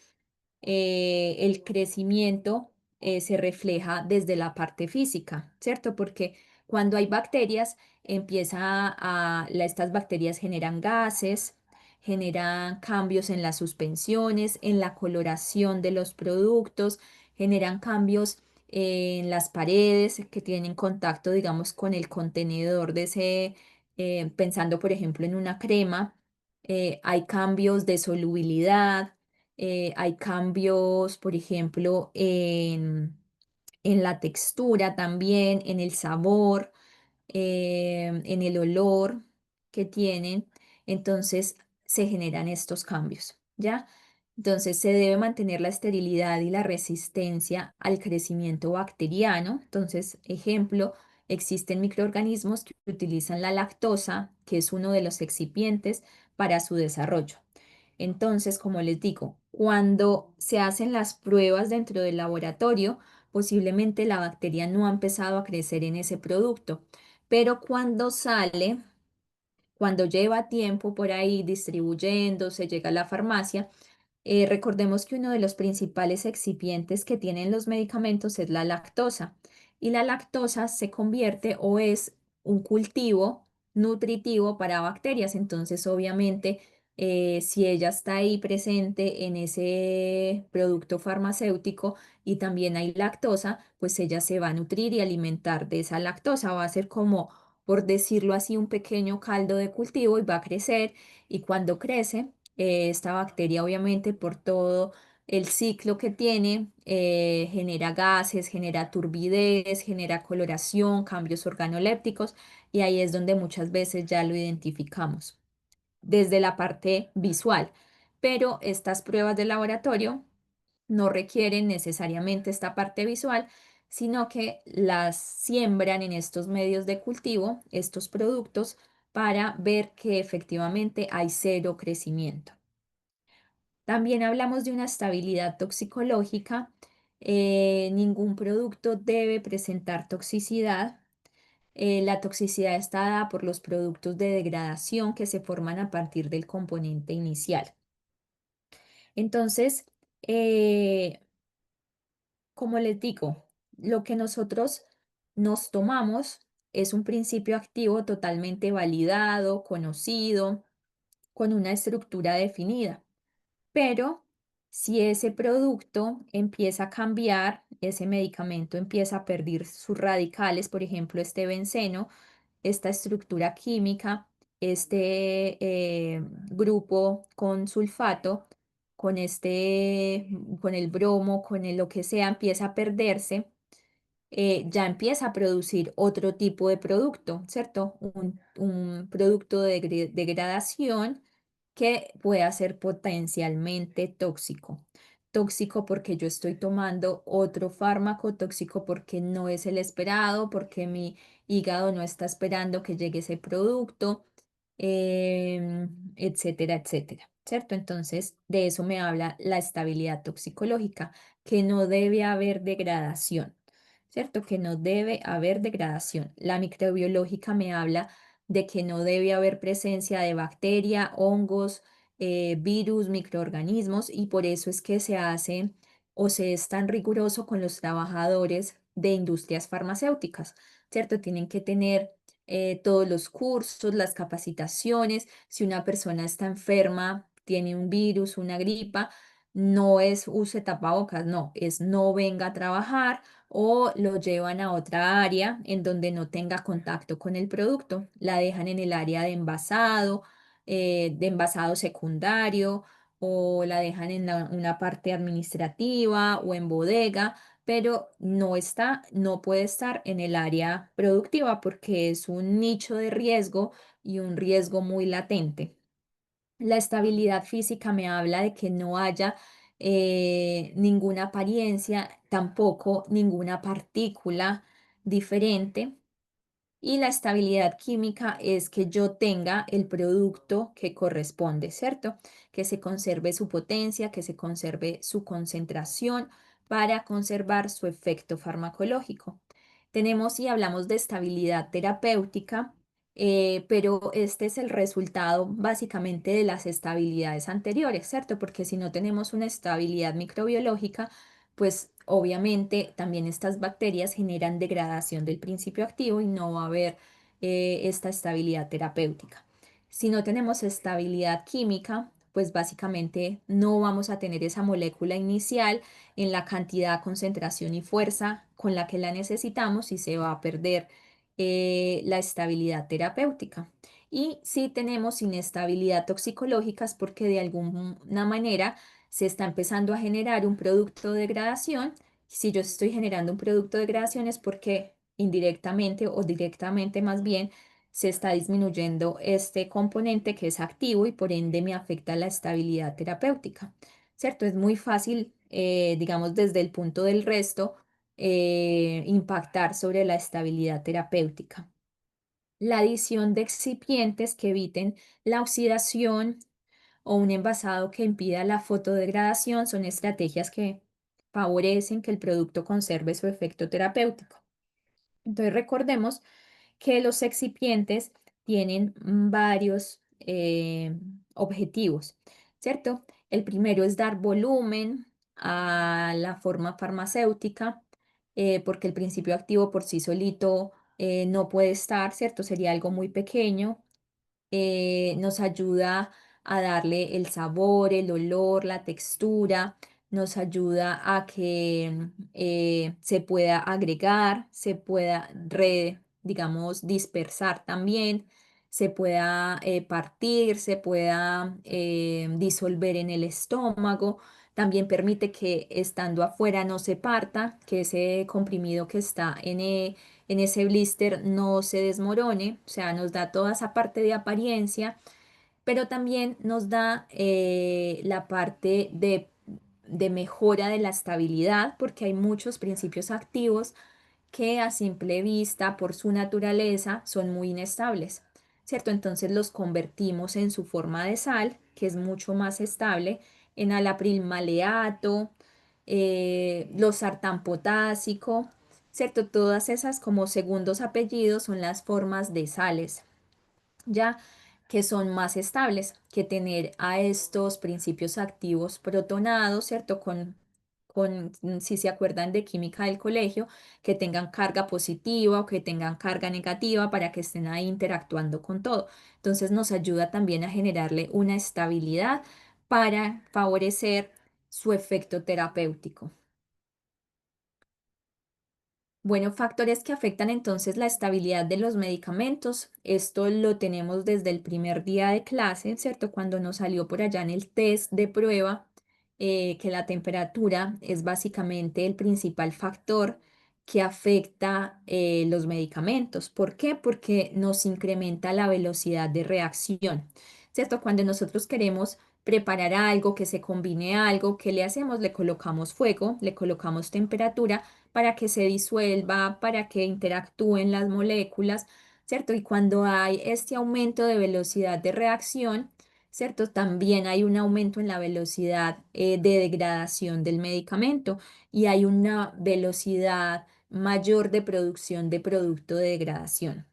El crecimiento se refleja desde la parte física, ¿cierto? Porque cuando hay bacterias, estas bacterias generan gases, generan cambios en las suspensiones, en la coloración de los productos, generan cambios en las paredes que tienen contacto, digamos, con el contenedor de pensando por ejemplo en una crema, hay cambios de solubilidad, hay cambios, por ejemplo, en la textura también, en el sabor, en el olor que tienen. Entonces se generan estos cambios, ¿ya? Entonces se debe mantener la esterilidad y la resistencia al crecimiento bacteriano. Entonces, ejemplo, existen microorganismos que utilizan la lactosa, que es uno de los excipientes, para su desarrollo. Entonces, como les digo, cuando se hacen las pruebas dentro del laboratorio, posiblemente la bacteria no ha empezado a crecer en ese producto, pero cuando sale, cuando lleva tiempo por ahí distribuyéndose, llega a la farmacia, recordemos que uno de los principales excipientes que tienen los medicamentos es la lactosa y la lactosa se convierte o es un cultivo nutritivo para bacterias. Entonces, obviamente, si ella está ahí presente en ese producto farmacéutico y también hay lactosa, pues ella se va a nutrir y alimentar de esa lactosa. Va a ser como, por decirlo así, un pequeño caldo de cultivo y va a crecer y cuando crece esta bacteria, obviamente, por todo el ciclo que tiene, genera gases, genera turbidez, genera coloración, cambios organolépticos, y ahí es donde muchas veces ya lo identificamos desde la parte visual. Pero estas pruebas de laboratorio no requieren necesariamente esta parte visual, sino que las siembran en estos medios de cultivo, estos productos, para ver que efectivamente hay cero crecimiento. También hablamos de una estabilidad toxicológica. Ningún producto debe presentar toxicidad. La toxicidad está dada por los productos de degradación que se forman a partir del componente inicial. Entonces, eh, como les digo, lo que nosotros nos tomamos es un principio activo totalmente validado, conocido, con una estructura definida. Pero si ese producto empieza a cambiar, ese medicamento empieza a perder sus radicales, por ejemplo, este benceno, esta estructura química, este grupo con sulfato, con el bromo, lo que sea, empieza a perderse, ya empieza a producir otro tipo de producto, ¿cierto? Un producto de degradación que pueda ser potencialmente tóxico. Tóxico porque yo estoy tomando otro fármaco, tóxico porque no es el esperado, porque mi hígado no está esperando que llegue ese producto, etcétera, etcétera, ¿cierto? Entonces, de eso me habla la estabilidad toxicológica, que no debe haber degradación. ¿Cierto? Que no debe haber degradación. La microbiológica me habla de que no debe haber presencia de bacteria, hongos, virus, microorganismos y por eso es que se hace o se es tan riguroso con los trabajadores de industrias farmacéuticas, ¿cierto? Tienen que tener todos los cursos, las capacitaciones. Si una persona está enferma, tiene un virus, una gripa, no es use tapabocas, no, es no venga a trabajar o lo llevan a otra área en donde no tenga contacto con el producto. La dejan en el área de envasado secundario o la dejan en una parte administrativa o en bodega, pero no puede estar en el área productiva porque es un nicho de riesgo y un riesgo muy latente. La estabilidad física me habla de que no haya ninguna apariencia, tampoco ninguna partícula diferente. Y la estabilidad química es que yo tenga el producto que corresponde, ¿cierto? Que se conserve su potencia, que se conserve su concentración para conservar su efecto farmacológico. Tenemos y hablamos de estabilidad terapéutica. pero este es el resultado básicamente de las estabilidades anteriores, ¿cierto? Porque si no tenemos una estabilidad microbiológica, pues obviamente también estas bacterias generan degradación del principio activo y no va a haber esta estabilidad terapéutica. Si no tenemos estabilidad química, pues básicamente no vamos a tener esa molécula inicial en la cantidad, concentración y fuerza con la que la necesitamos y se va a perder la estabilidad terapéutica. Y si tenemos inestabilidad toxicológica es porque de alguna manera se está empezando a generar un producto de degradación. Si yo estoy generando un producto de degradación es porque indirectamente o directamente más bien se está disminuyendo este componente que es activo y por ende me afecta la estabilidad terapéutica. ¿Cierto? Es muy fácil, digamos, desde el punto del resto, impactar sobre la estabilidad terapéutica. La adición de excipientes que eviten la oxidación o un envasado que impida la fotodegradación son estrategias que favorecen que el producto conserve su efecto terapéutico. Entonces recordemos que los excipientes tienen varios objetivos, ¿cierto? El primero es dar volumen a la forma farmacéutica, porque el principio activo por sí solito no puede estar, ¿cierto? Sería algo muy pequeño. Nos ayuda a darle el sabor, el olor, la textura, nos ayuda a que se pueda agregar, se pueda, digamos, dispersar también, se pueda partir, se pueda disolver en el estómago. También permite que estando afuera no se parta, que ese comprimido que está en ese blister no se desmorone, o sea, nos da toda esa parte de apariencia, pero también nos da la parte de mejora de la estabilidad, porque hay muchos principios activos que a simple vista, por su naturaleza, son muy inestables, ¿cierto? Entonces los convertimos en su forma de sal, que es mucho más estable, en alapril maleato, los sartán potásico, ¿cierto? Todas esas como segundos apellidos son las formas de sales, ya que son más estables que tener a estos principios activos protonados, ¿cierto? Si se acuerdan de química del colegio, que tengan carga positiva o que tengan carga negativa para que estén ahí interactuando con todo. Entonces nos ayuda también a generarle una estabilidad para favorecer su efecto terapéutico. Bueno, factores que afectan entonces la estabilidad de los medicamentos. Esto lo tenemos desde el primer día de clase, ¿cierto? Cuando nos salió por allá en el test de prueba, que la temperatura es básicamente el principal factor que afecta los medicamentos. ¿Por qué? Porque nos incrementa la velocidad de reacción, ¿cierto? Cuando nosotros queremos preparar algo, que se combine algo, ¿qué le hacemos? Le colocamos fuego, le colocamos temperatura para que se disuelva, para que interactúen las moléculas, ¿cierto? Y cuando hay este aumento de velocidad de reacción, ¿cierto? También hay un aumento en la velocidad de degradación del medicamento y hay una velocidad mayor de producción de producto de degradación.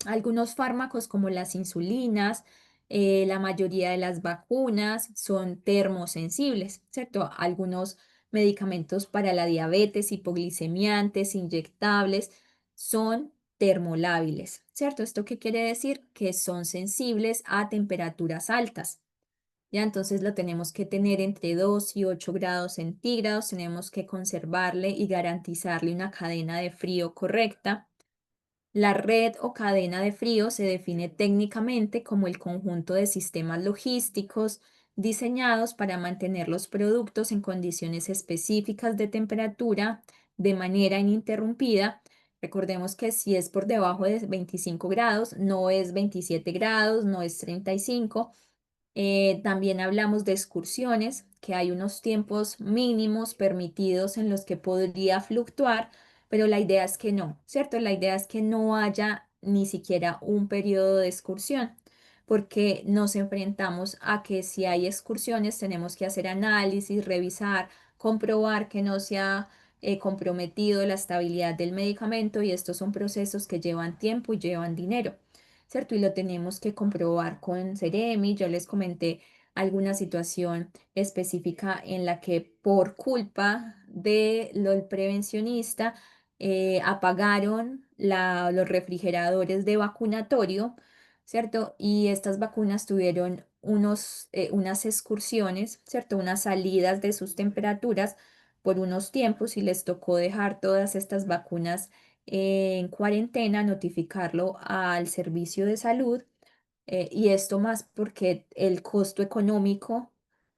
Algunos fármacos como las insulinas, la mayoría de las vacunas son termosensibles, ¿cierto? Algunos medicamentos para la diabetes, hipoglicemiantes, inyectables, son termolábiles, ¿cierto? ¿Esto qué quiere decir? Que son sensibles a temperaturas altas. Ya, entonces lo tenemos que tener entre 2 y 8 grados centígrados, tenemos que conservarle y garantizarle una cadena de frío correcta. La red o cadena de frío se define técnicamente como el conjunto de sistemas logísticos diseñados para mantener los productos en condiciones específicas de temperatura de manera ininterrumpida. Recordemos que si es por debajo de 25 grados, no es 27 grados, no es 35. También hablamos de excursiones, que hay unos tiempos mínimos permitidos en los que podría fluctuar, pero la idea es que no, ¿cierto? La idea es que no haya ni siquiera un periodo de excursión, porque nos enfrentamos a que si hay excursiones tenemos que hacer análisis, revisar, comprobar que no se ha comprometido la estabilidad del medicamento y estos son procesos que llevan tiempo y llevan dinero. ¿cierto? Y lo tenemos que comprobar con Ceremi. Yo les comenté alguna situación específica en la que por culpa de lo del prevencionista apagaron los refrigeradores de vacunatorio, ¿cierto? Y estas vacunas tuvieron unas excursiones, ¿cierto? Unas salidas de sus temperaturas por unos tiempos y les tocó dejar todas estas vacunas en cuarentena, notificarlo al servicio de salud y esto más porque el costo económico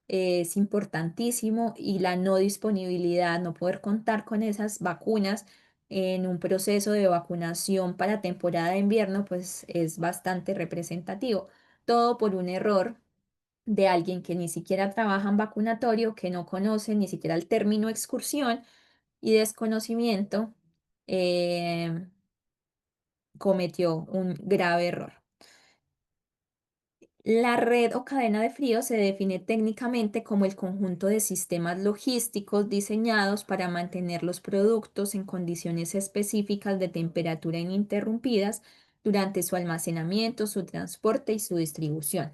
es importantísimo y la no disponibilidad, no poder contar con esas vacunas en un proceso de vacunación para temporada de invierno, pues es bastante representativo. Todo por un error de alguien que ni siquiera trabaja en vacunatorio, que no conoce ni siquiera el término excursión y desconocimiento, eh, cometió un grave error. La red o cadena de frío se define técnicamente como el conjunto de sistemas logísticos diseñados para mantener los productos en condiciones específicas de temperatura ininterrumpidas durante su almacenamiento, su transporte y su distribución.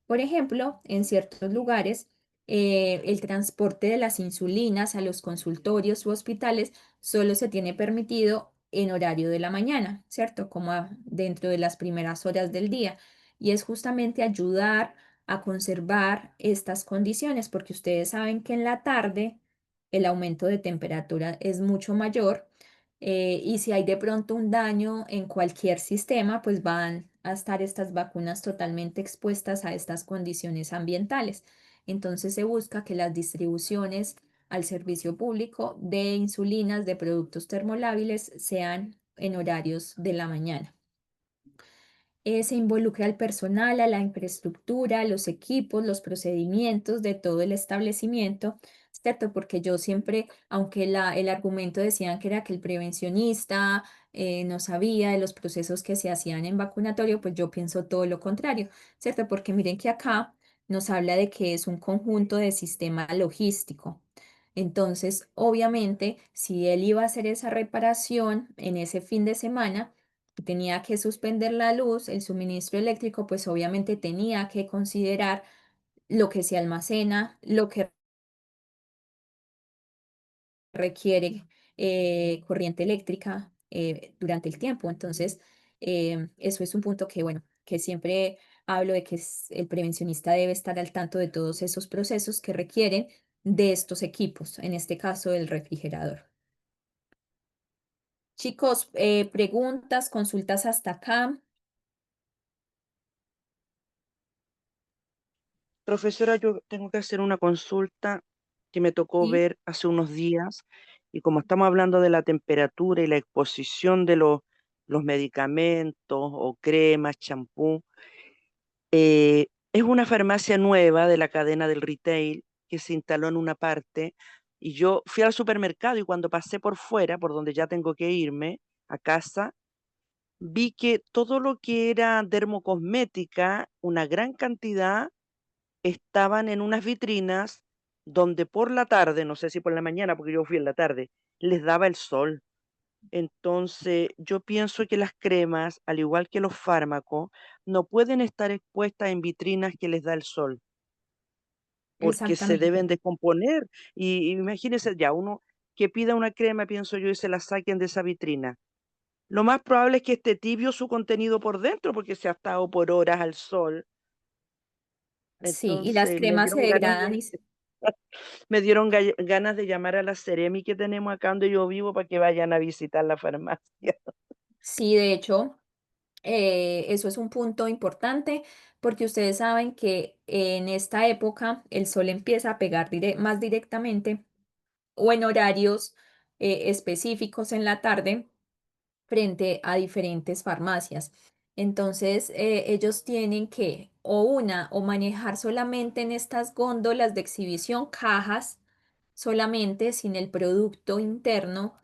Por ejemplo, en ciertos lugares, el transporte de las insulinas a los consultorios u hospitales solo se tiene permitido en horario de la mañana, ¿cierto? Como dentro de las primeras horas del día y es justamente ayudar a conservar estas condiciones, porque ustedes saben que en la tarde el aumento de temperatura es mucho mayor y si hay de pronto un daño en cualquier sistema, pues van a estar estas vacunas totalmente expuestas a estas condiciones ambientales. Entonces se busca que las distribuciones al servicio público de insulinas, de productos termolábiles, sean en horarios de la mañana. Se involucra al personal, a la infraestructura, a los equipos, los procedimientos de todo el establecimiento, ¿cierto? Porque yo siempre, aunque el argumento decían que era que el prevencionista no sabía de los procesos que se hacían en vacunatorio, pues yo pienso todo lo contrario, ¿cierto? Porque miren que acá nos habla de que es un conjunto de sistema logístico. Entonces, obviamente, si él iba a hacer esa reparación en ese fin de semana, tenía que suspender la luz, el suministro eléctrico, pues obviamente tenía que considerar lo que se almacena, lo que requiere corriente eléctrica durante el tiempo. Entonces, eso es un punto que, bueno, que siempre hablo de que el prevencionista debe estar al tanto de todos esos procesos que requieren de estos equipos, en este caso el refrigerador. Chicos, preguntas, consultas hasta acá. Profesora, yo tengo que hacer una consulta que me tocó Sí. ver hace unos días y como estamos hablando de la temperatura y la exposición de los medicamentos o cremas, champú, es una farmacia nueva de la cadena del retail que se instaló en una parte y yo fui al supermercado y cuando pasé por fuera, por donde ya tengo que irme a casa, vi que todo lo que era dermocosmética, una gran cantidad, estaban en unas vitrinas donde por la tarde, no sé si por la mañana, porque yo fui en la tarde, les daba el sol. Entonces, yo pienso que las cremas, al igual que los fármacos, no pueden estar expuestas en vitrinas que les da el sol, porque se Exactamente. deben descomponer. Y imagínense, ya uno que pida una crema, pienso yo, y se la saquen de esa vitrina. Lo más probable es que esté tibio su contenido por dentro, porque se ha estado por horas al sol. Sí, y las Entonces, me cremas se dieron ganas degradan de, y me dieron ganas de llamar a la Seremi que tenemos acá donde yo vivo para que vayan a visitar la farmacia. sí, de hecho, eso es un punto importante porque ustedes saben que en esta época el sol empieza a pegar más directamente o en horarios específicos en la tarde frente a diferentes farmacias. Entonces, ellos tienen que o manejar solamente en estas góndolas de exhibición cajas solamente sin el producto interno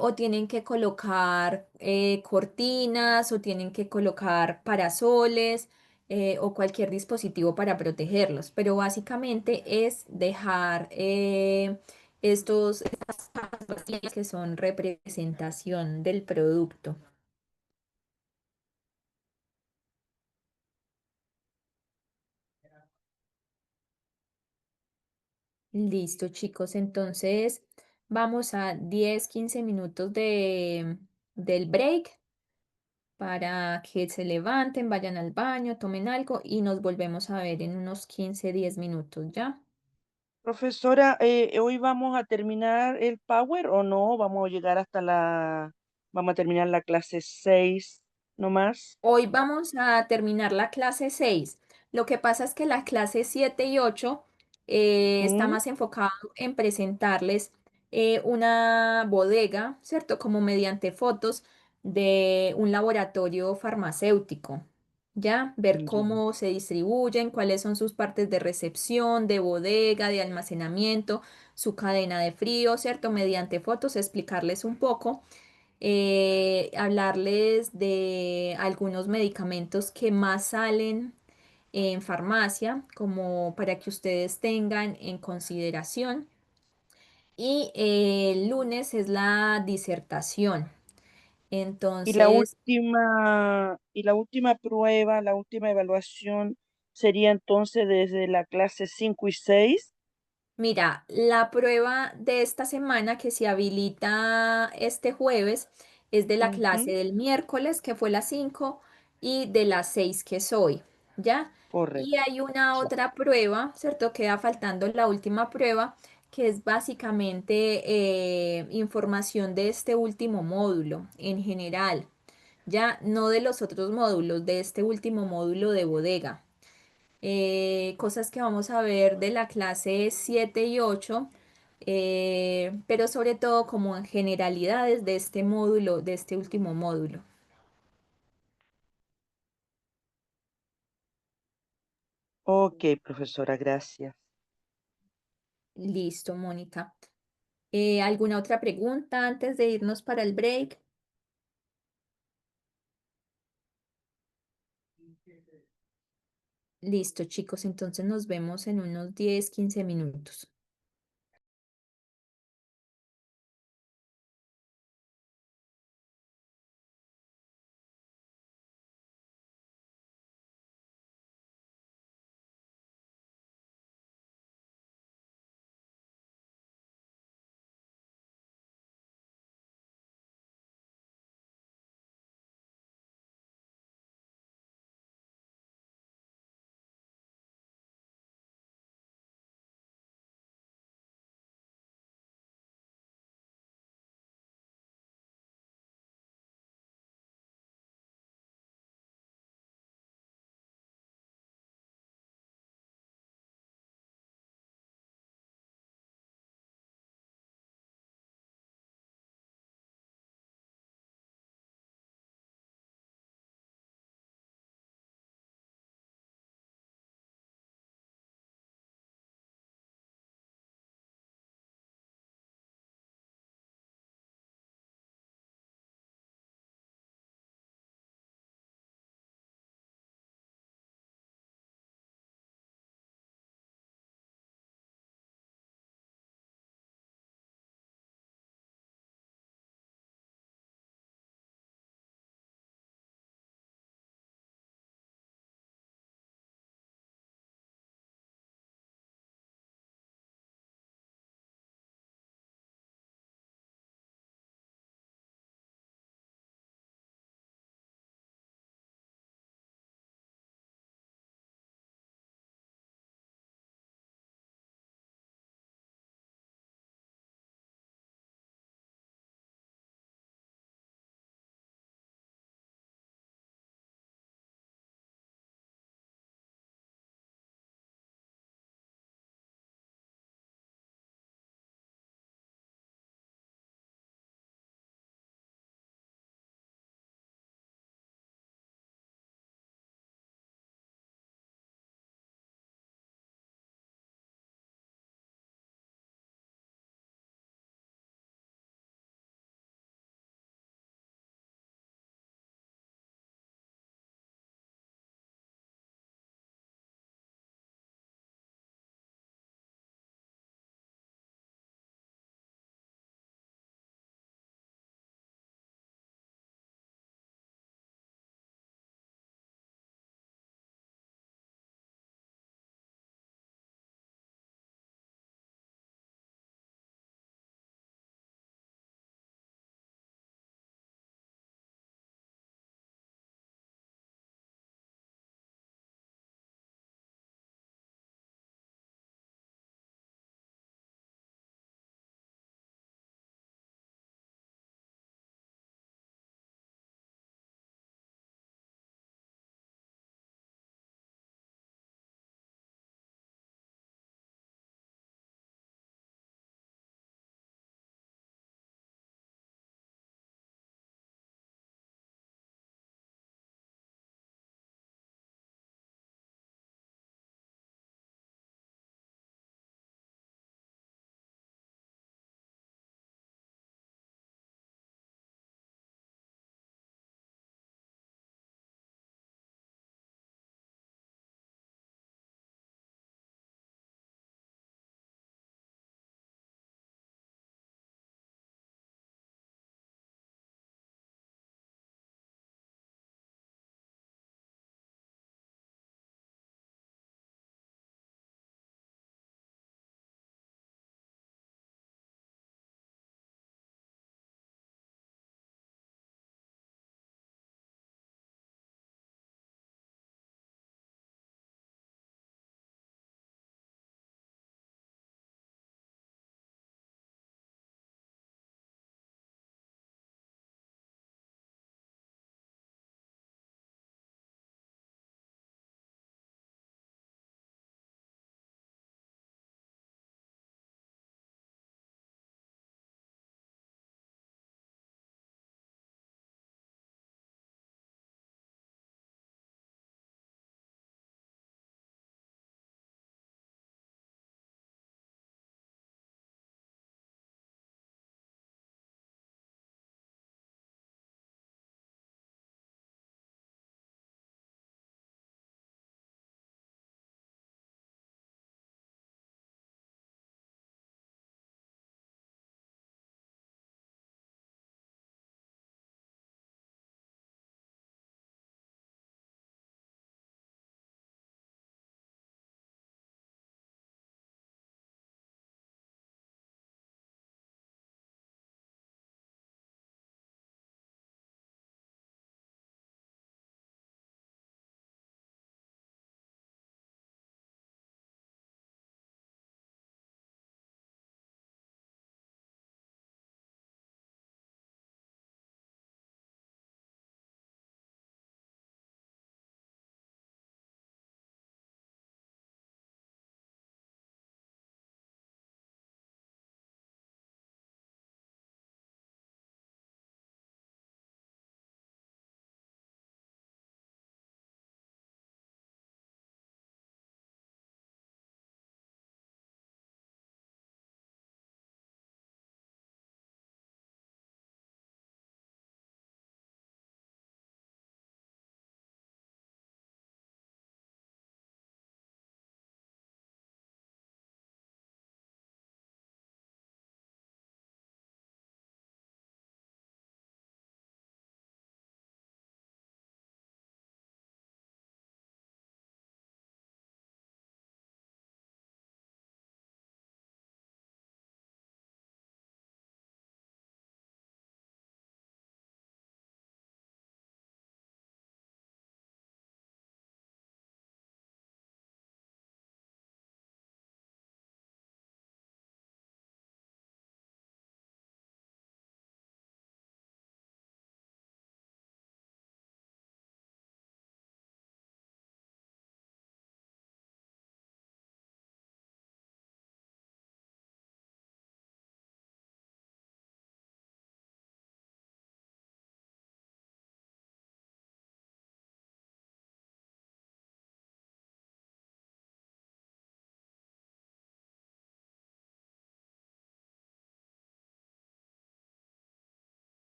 o tienen que colocar cortinas o tienen que colocar parasoles o cualquier dispositivo para protegerlos. Pero básicamente es dejar estas cajas vacías que son representación del producto. Listo, chicos. Entonces, vamos a 10, 15 minutos del break para que se levanten, vayan al baño, tomen algo y nos volvemos a ver en unos 15, 10 minutos, ¿ya? Profesora, ¿hoy vamos a terminar el Power o no? ¿Vamos a llegar hasta vamos a terminar la clase 6 nomás? Hoy vamos a terminar la clase 6. Lo que pasa es que la clase 7 y 8 está ¿Mm? más enfocado en presentarles una bodega, ¿cierto? Como mediante fotos de un laboratorio farmacéutico. ¿Ya? Ver Ya. cómo se distribuyen, cuáles son sus partes de recepción, de bodega, de almacenamiento, su cadena de frío, ¿cierto? Mediante fotos explicarles un poco, hablarles de algunos medicamentos que más salen en farmacia, como para que ustedes tengan en consideración. Y el lunes es la disertación. Entonces, Y la última prueba, la última evaluación sería entonces desde la clase 5 y 6. mira, la prueba de esta semana que se habilita este jueves es de la clase Ujú, del miércoles, que fue las 5, y de las 6 que es hoy, ¿ya? Y correcto. hay una Ya. otra prueba, ¿cierto? Queda faltando la última prueba, que es básicamente información de este último módulo en general, ya no de los otros módulos, de este último módulo de bodega. Cosas que vamos a ver de la clase 7 y 8, pero sobre todo como en generalidades de este módulo, de este último módulo. Ok, profesora, gracias. Listo, Mónica. ¿Alguna otra pregunta antes de irnos para el break? Listo, chicos, entonces nos vemos en unos 10, 15 minutos.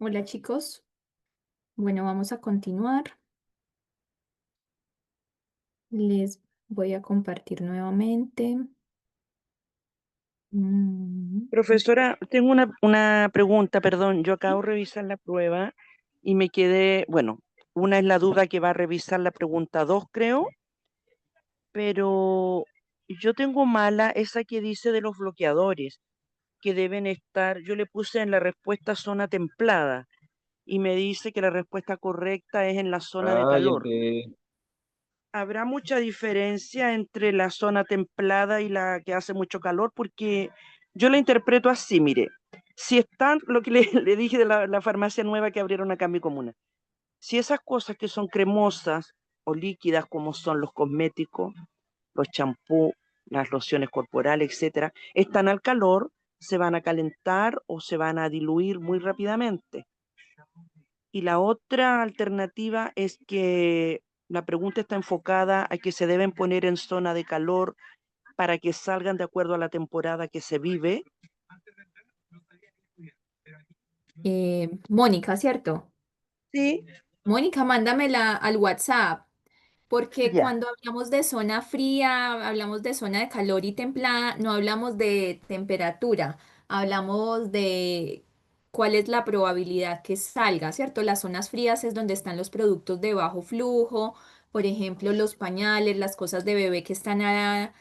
Hola chicos. Bueno, vamos a continuar. Les voy a compartir nuevamente. Mm, Profesora, tengo una pregunta, perdón. Yo acabo de revisar la prueba y me quedé, bueno, una es la duda que va a revisar la pregunta 2, creo, pero yo tengo mala esa que dice de los bloqueadores, que deben estar, yo le puse en la respuesta zona templada y me dice que la respuesta correcta es en la zona de Ah, y el calor. de... ¿Habrá mucha diferencia entre la zona templada y la que hace mucho calor? Porque yo la interpreto así, mire, si están, lo que le, le dije de la farmacia nueva que abrieron acá en mi comuna, si esas cosas que son cremosas o líquidas como son los cosméticos, los champús, las lociones corporales, etcétera, están al calor, se van a calentar o se van a diluir muy rápidamente. Y la otra alternativa es que la pregunta está enfocada a que se deben poner en zona de calor para que salgan de acuerdo a la temporada que se vive. Mónica, ¿cierto? Sí, Mónica, mándamela al WhatsApp, porque ya. cuando hablamos de zona fría, hablamos de zona de calor y templada, no hablamos de temperatura, hablamos de cuál es la probabilidad que salga, ¿cierto? Las zonas frías es donde están los productos de bajo flujo, por ejemplo, los pañales, las cosas de bebé que están al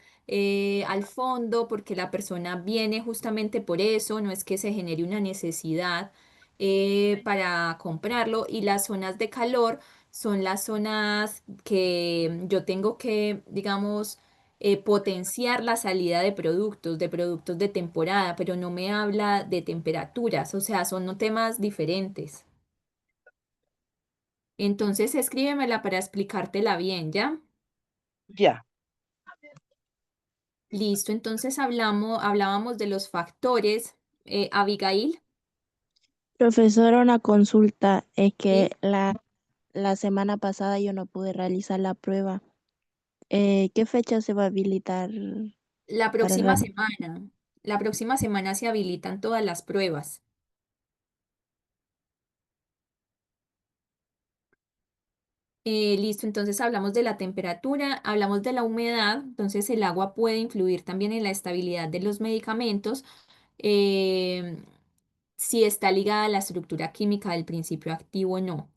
fondo, porque la persona viene justamente por eso, no es que se genere una necesidad para comprarlo, y las zonas de calor son las zonas que yo tengo que, digamos, potenciar la salida de productos de temporada, pero no me habla de temperaturas, o sea, son no temas diferentes. Entonces, escríbemela para explicártela bien, ¿ya? Ya. Listo, entonces hablábamos de los factores. Abigail, Profesora, una consulta. Es que ¿sí? la semana pasada yo no pude realizar la prueba. ¿Qué fecha se va a habilitar La para próxima realizar? semana, la próxima semana se habilitan todas las pruebas. Listo, entonces hablamos de la temperatura, hablamos de la humedad, entonces el agua puede influir también en la estabilidad de los medicamentos, eh, si está ligada a la estructura química del principio activo o no,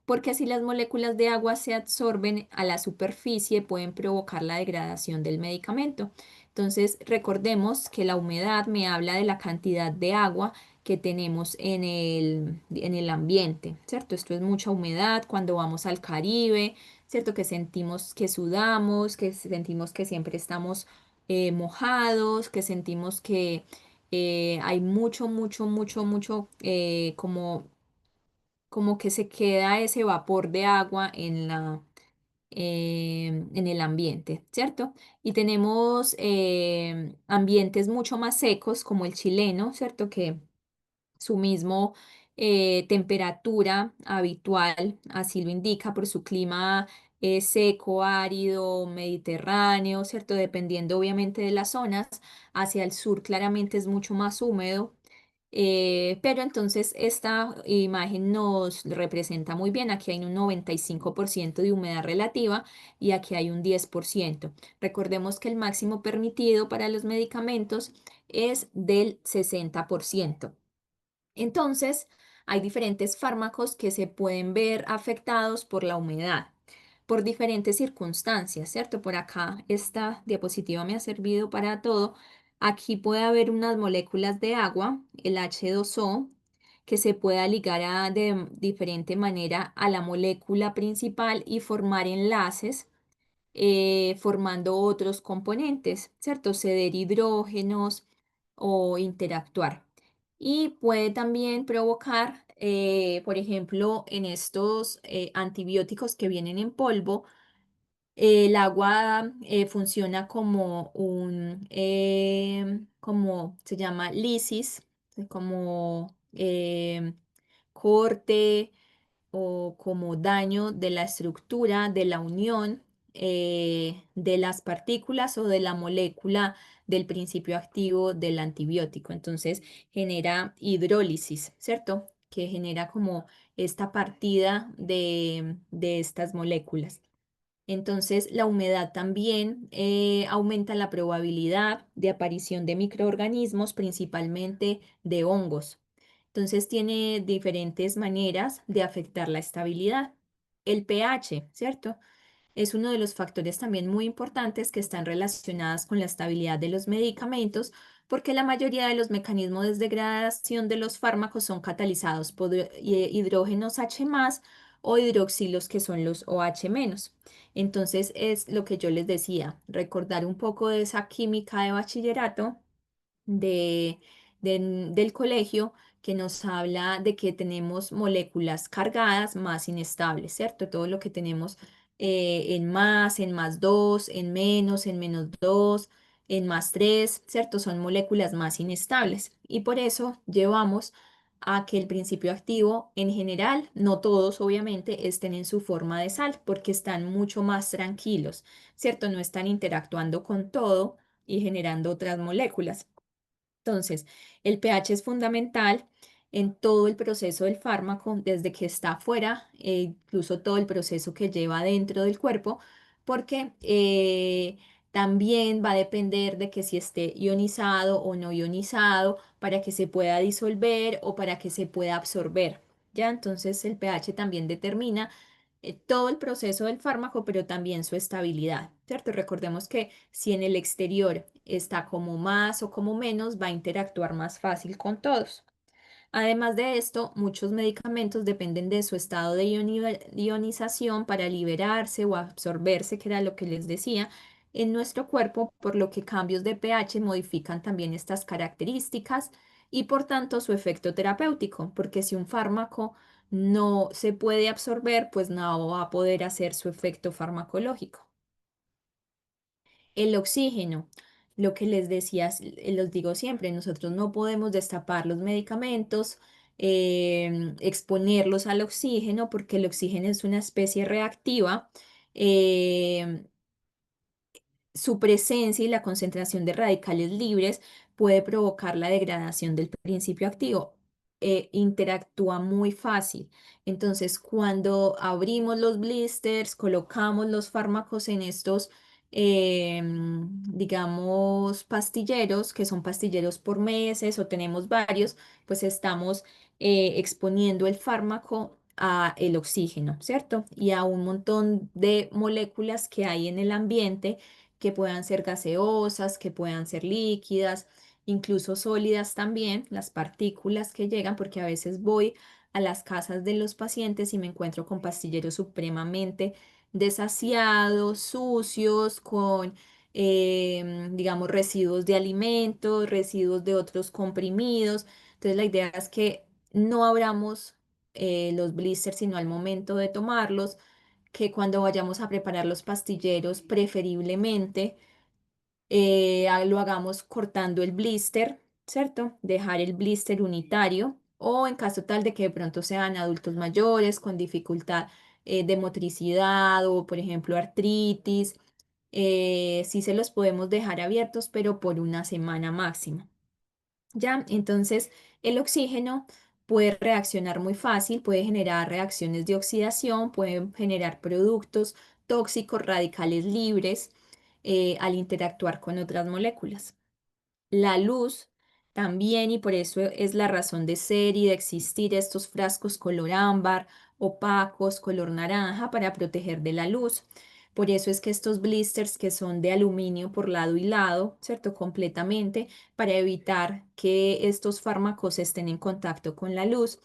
porque así las moléculas de agua se absorben a la superficie, pueden provocar la degradación del medicamento. Entonces, recordemos que la humedad me habla de la cantidad de agua que tenemos en el ambiente, ¿cierto? Esto es mucha humedad cuando vamos al Caribe, ¿cierto? Que sentimos que sudamos, que sentimos que siempre estamos mojados, que sentimos que hay mucho, como que se queda ese vapor de agua en el ambiente, ¿cierto? Y tenemos ambientes mucho más secos como el chileno, ¿cierto? Que su mismo temperatura habitual, así lo indica por su clima seco, árido, mediterráneo, ¿cierto? Dependiendo obviamente de las zonas. Hacia el sur claramente es mucho más húmedo. Pero entonces esta imagen nos representa muy bien. Aquí hay un 95% de humedad relativa y aquí hay un 10%. Recordemos que el máximo permitido para los medicamentos es del 60%. Entonces, hay diferentes fármacos que se pueden ver afectados por la humedad, por diferentes circunstancias, ¿cierto? Por acá esta diapositiva me ha servido para todo. Aquí puede haber unas moléculas de agua, el H2O, que se pueda ligar de diferente manera a la molécula principal y formar enlaces formando otros componentes, ¿cierto? Ceder hidrógenos o interactuar. Y puede también provocar, por ejemplo, en estos antibióticos que vienen en polvo, el agua funciona como como se llama lisis, como corte o como daño de la estructura, de la unión de las partículas o de la molécula del principio activo del antibiótico. Entonces genera hidrólisis, ¿cierto? que genera como esta partida de estas moléculas. Entonces, la humedad también aumenta la probabilidad de aparición de microorganismos, principalmente de hongos. Entonces, tiene diferentes maneras de afectar la estabilidad. El pH, ¿cierto? Es uno de los factores también muy importantes que están relacionados con la estabilidad de los medicamentos, porque la mayoría de los mecanismos de degradación de los fármacos son catalizados por hidrógenos H+ o hidroxilos que son los OH-. Entonces es lo que yo les decía, recordar un poco de esa química de bachillerato de, del colegio que nos habla de que tenemos moléculas cargadas más inestables, ¿cierto? Todo lo que tenemos en más 2 en menos 2 en más 3, ¿cierto? Son moléculas más inestables y por eso llevamos a que el principio activo en general, no todos obviamente, estén en su forma de sal porque están mucho más tranquilos, ¿cierto? No están interactuando con todo y generando otras moléculas. Entonces, el pH es fundamental en todo el proceso del fármaco, desde que está afuera, incluso todo el proceso que lleva dentro del cuerpo, porque también va a depender de que si esté ionizado o no ionizado, para que se pueda disolver o para que se pueda absorber. ¿Ya? Entonces, el pH también determina todo el proceso del fármaco, pero también su estabilidad, ¿cierto? Recordemos que si en el exterior está como más o como menos, va a interactuar más fácil con todos. Además de esto, muchos medicamentos dependen de su estado de ionización para liberarse o absorberse, que era lo que les decía, en nuestro cuerpo, por lo que cambios de pH modifican también estas características y por tanto su efecto terapéutico, porque si un fármaco no se puede absorber, pues no va a poder hacer su efecto farmacológico. El oxígeno, lo que les decía, los digo siempre, nosotros no podemos destapar los medicamentos, exponerlos al oxígeno, porque el oxígeno es una especie reactiva. em, Su presencia y la concentración de radicales libres puede provocar la degradación del principio activo. Interactúa muy fácil. Entonces, cuando abrimos los blisters, colocamos los fármacos en estos, digamos, pastilleros, que son pastilleros por meses o tenemos varios, pues estamos exponiendo el fármaco a el oxígeno, ¿cierto? Y a un montón de moléculas que hay en el ambiente que puedan ser gaseosas, que puedan ser líquidas, incluso sólidas también, las partículas que llegan, porque a veces voy a las casas de los pacientes y me encuentro con pastilleros supremamente desasiados, sucios, con, digamos, residuos de alimentos, residuos de otros comprimidos. Entonces la idea es que no abramos los blisters, sino al momento de tomarlos, que cuando vayamos a preparar los pastilleros, preferiblemente lo hagamos cortando el blister, ¿cierto? Dejar el blister unitario o en caso tal de que de pronto sean adultos mayores con dificultad de motricidad o, por ejemplo, artritis, sí se los podemos dejar abiertos, pero por una semana máximo. ¿Ya? Entonces, el oxígeno puede reaccionar muy fácil, puede generar reacciones de oxidación, puede generar productos tóxicos, radicales libres, al interactuar con otras moléculas. La luz también, y por eso es la razón de ser y de existir estos frascos color ámbar, opacos, color naranja, para proteger de la luz. Por eso es que estos blisters que son de aluminio por lado y lado, ¿cierto? Completamente, para evitar que estos fármacos estén en contacto con la luz,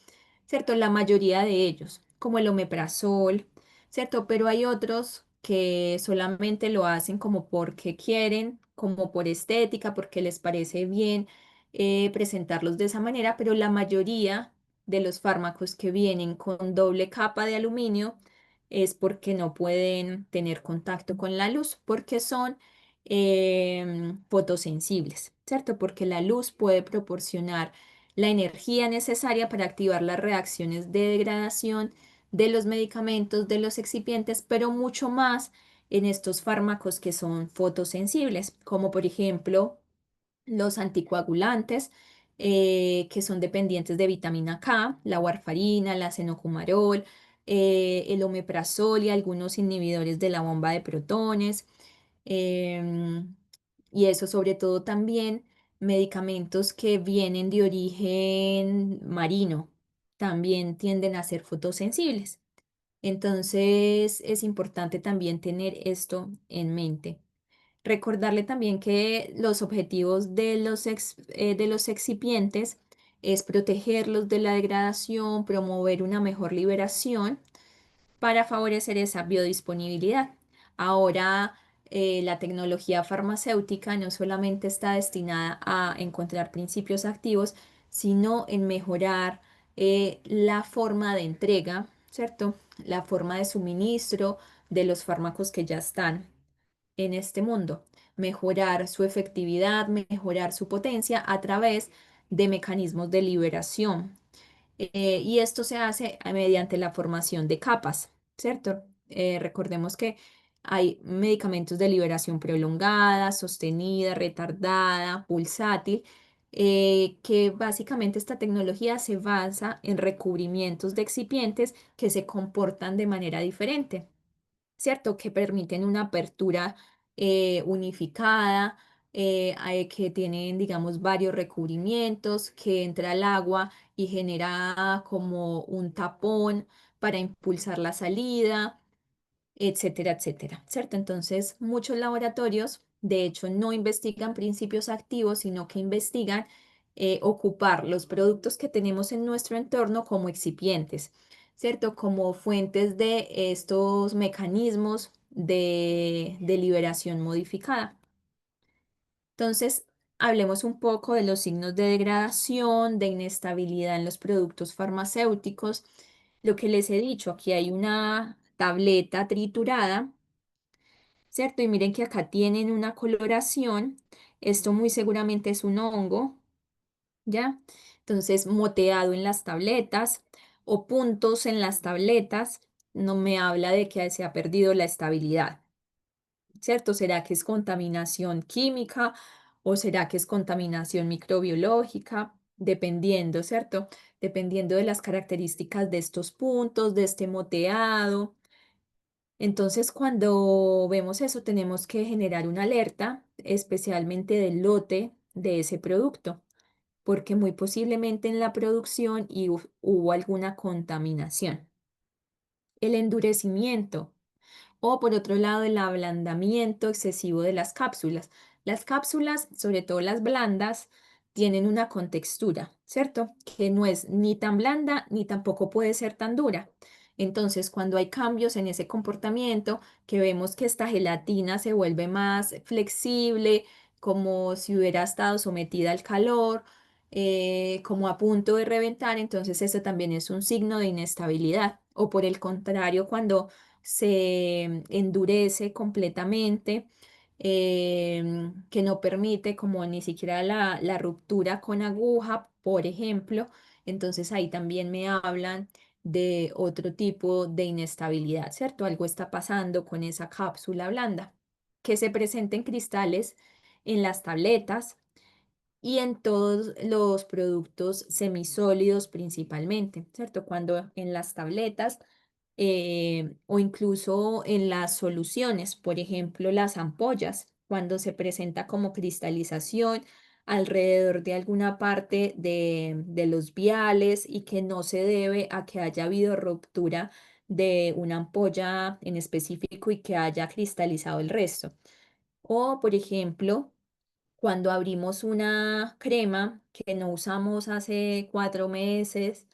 ¿cierto? La mayoría de ellos, como el omeprazol, ¿cierto? Pero hay otros que solamente lo hacen como porque quieren, como por estética, porque les parece bien presentarlos de esa manera, pero la mayoría de los fármacos que vienen con doble capa de aluminio es porque no pueden tener contacto con la luz, porque son fotosensibles, ¿cierto? Porque la luz puede proporcionar la energía necesaria para activar las reacciones de degradación de los medicamentos, de los excipientes, pero mucho más en estos fármacos que son fotosensibles, como por ejemplo los anticoagulantes, que son dependientes de vitamina K, la warfarina, la cenocumarol, el omeprazol y algunos inhibidores de la bomba de protones. em, y eso sobre todo también medicamentos que vienen de origen marino, también tienden a ser fotosensibles. Entonces es importante también tener esto en mente. Recordarle también que los objetivos de los excipientes es protegerlos de la degradación, promover una mejor liberación para favorecer esa biodisponibilidad. Ahora, la tecnología farmacéutica no solamente está destinada a encontrar principios activos, sino en mejorar la forma de entrega, ¿cierto? La forma de suministro de los fármacos que ya están en este mundo, mejorar su efectividad, mejorar su potencia a través de mecanismos de liberación. Y esto se hace mediante la formación de capas, ¿cierto? Recordemos que hay medicamentos de liberación prolongada, sostenida, retardada, pulsátil, que básicamente esta tecnología se basa en recubrimientos de excipientes que se comportan de manera diferente. ¿Cierto? Que permiten una apertura unificada, que tienen, digamos, varios recubrimientos, que entra el agua y genera como un tapón para impulsar la salida, etcétera, etcétera, ¿cierto? Entonces, muchos laboratorios, de hecho, no investigan principios activos, sino que investigan ocupar los productos que tenemos en nuestro entorno como excipientes, ¿cierto? Como fuentes de estos mecanismos de liberación modificada. Entonces, hablemos un poco de los signos de degradación, de inestabilidad en los productos farmacéuticos. Lo que les he dicho, aquí hay una tableta triturada, ¿cierto? Y miren que acá tienen una coloración. Esto muy seguramente es un hongo, ¿ya? Entonces, moteado en las tabletas o puntos en las tabletas, no me habla de que se ha perdido la estabilidad. ¿Cierto? ¿Será que es contaminación química o será que es contaminación microbiológica? Dependiendo, ¿cierto? Dependiendo de las características de estos puntos, de este moteado. Entonces, cuando vemos eso, tenemos que generar una alerta, especialmente del lote de ese producto, porque muy posiblemente en la producción hubo alguna contaminación. El endurecimiento o por otro lado el ablandamiento excesivo de las cápsulas. Las cápsulas, sobre todo las blandas, tienen una contextura, ¿cierto? Que no es ni tan blanda ni tampoco puede ser tan dura. Entonces, cuando hay cambios en ese comportamiento, que vemos que esta gelatina se vuelve más flexible, como si hubiera estado sometida al calor, como a punto de reventar, entonces eso también es un signo de inestabilidad. O por el contrario, cuando se endurece completamente, que no permite como ni siquiera la ruptura con aguja, por ejemplo. Entonces ahí también me hablan de otro tipo de inestabilidad, ¿cierto? Algo está pasando con esa cápsula blanda, que se presenta en cristales en las tabletas y en todos los productos semisólidos principalmente, ¿cierto? Cuando en las tabletas o incluso en las soluciones, por ejemplo, las ampollas, cuando se presenta como cristalización alrededor de alguna parte de los viales y que no se debe a que haya habido ruptura de una ampolla en específico y que haya cristalizado el resto. O, por ejemplo, cuando abrimos una crema que no usamos hace 4 meses,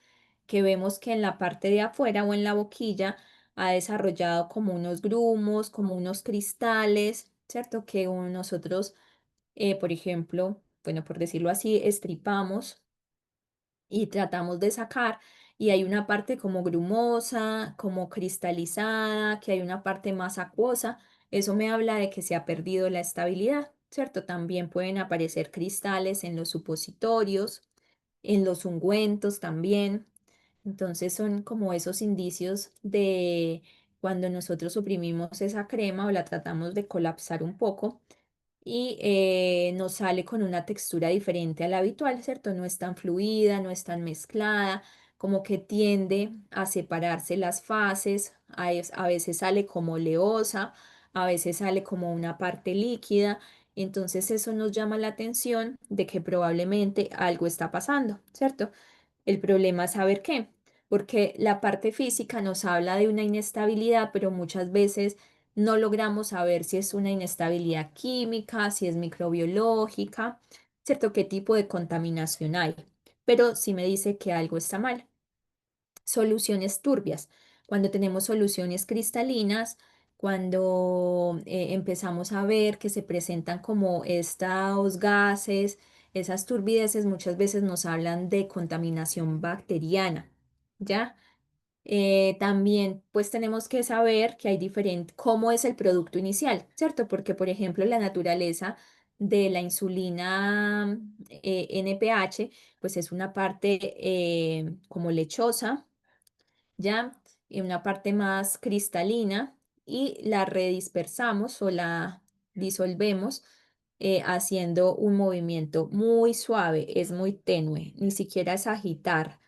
que vemos que en la parte de afuera o en la boquilla ha desarrollado como unos grumos, como unos cristales, ¿cierto? Que nosotros, por ejemplo, bueno, por decirlo así, estripamos y tratamos de sacar y hay una parte como grumosa, como cristalizada, que hay una parte más acuosa. Eso me habla de que se ha perdido la estabilidad, ¿cierto? También pueden aparecer cristales en los supositorios, en los ungüentos también. Entonces son como esos indicios de cuando nosotros suprimimos esa crema o la tratamos de colapsar un poco y nos sale con una textura diferente a la habitual, ¿cierto? No es tan fluida, no es tan mezclada, como que tiende a separarse las fases, a veces sale como oleosa, a veces sale como una parte líquida. Entonces eso nos llama la atención de que probablemente algo está pasando, ¿cierto? El problema es saber qué, porque la parte física nos habla de una inestabilidad, pero muchas veces no logramos saber si es una inestabilidad química, si es microbiológica, ¿cierto? ¿Qué tipo de contaminación hay? Pero sí me dice que algo está mal. Soluciones turbias. Cuando tenemos soluciones cristalinas, cuando empezamos a ver que se presentan como estos gases, esas turbideces muchas veces nos hablan de contaminación bacteriana, ¿ya? También pues tenemos que saber que hay diferente, cómo es el producto inicial, ¿cierto? Porque por ejemplo la naturaleza de la insulina NPH pues es una parte como lechosa, ¿ya? En una parte más cristalina y la redispersamos o la disolvemos haciendo un movimiento muy suave, es muy tenue, ni siquiera es agitar,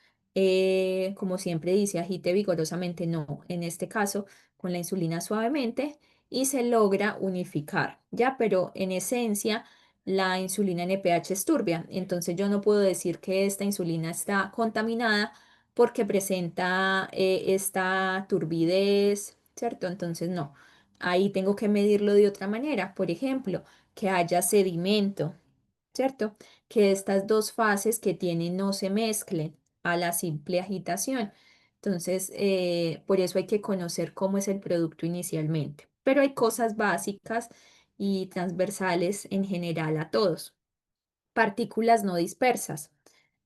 como siempre dice, agite vigorosamente, no, en este caso con la insulina suavemente y se logra unificar, ¿ya? Pero en esencia la insulina NPH es turbia, entonces yo no puedo decir que esta insulina está contaminada porque presenta esta turbidez, ¿cierto? Entonces, no, ahí tengo que medirlo de otra manera. Por ejemplo, que haya sedimento, ¿cierto? Que estas dos fases que tienen no se mezclen a la simple agitación. Entonces, por eso hay que conocer cómo es el producto inicialmente. Pero hay cosas básicas y transversales en general a todos. Partículas no dispersas.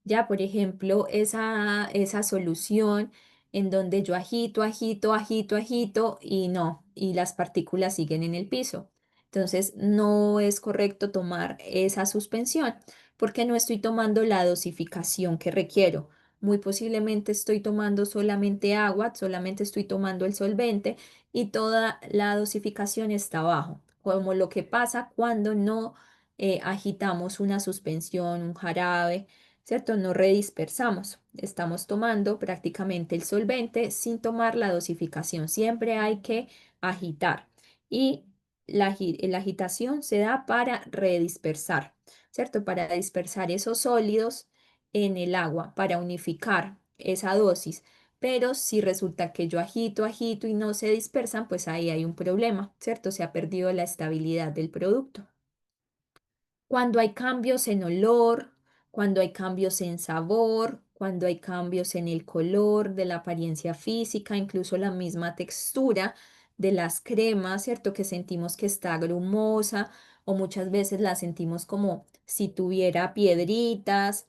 Ya, por ejemplo, esa solución en donde yo agito, agito, agito, agito y no, y las partículas siguen en el piso. Entonces, no es correcto tomar esa suspensión porque no estoy tomando la dosificación que requiero. Muy posiblemente estoy tomando solamente agua, solamente estoy tomando el solvente y toda la dosificación está abajo, como lo que pasa cuando no agitamos una suspensión, un jarabe, ¿cierto? No redispersamos. Estamos tomando prácticamente el solvente sin tomar la dosificación. Siempre hay que agitar. Y la agitación se da para redispersar, ¿cierto? Para dispersar esos sólidos en el agua, para unificar esa dosis. Pero si resulta que yo agito, agito y no se dispersan, pues ahí hay un problema, ¿cierto? Se ha perdido la estabilidad del producto. Cuando hay cambios en olor, cuando hay cambios en sabor, cuando hay cambios en el color, de la apariencia física, incluso la misma textura de las cremas, ¿cierto? Que sentimos que está grumosa o muchas veces la sentimos como si tuviera piedritas,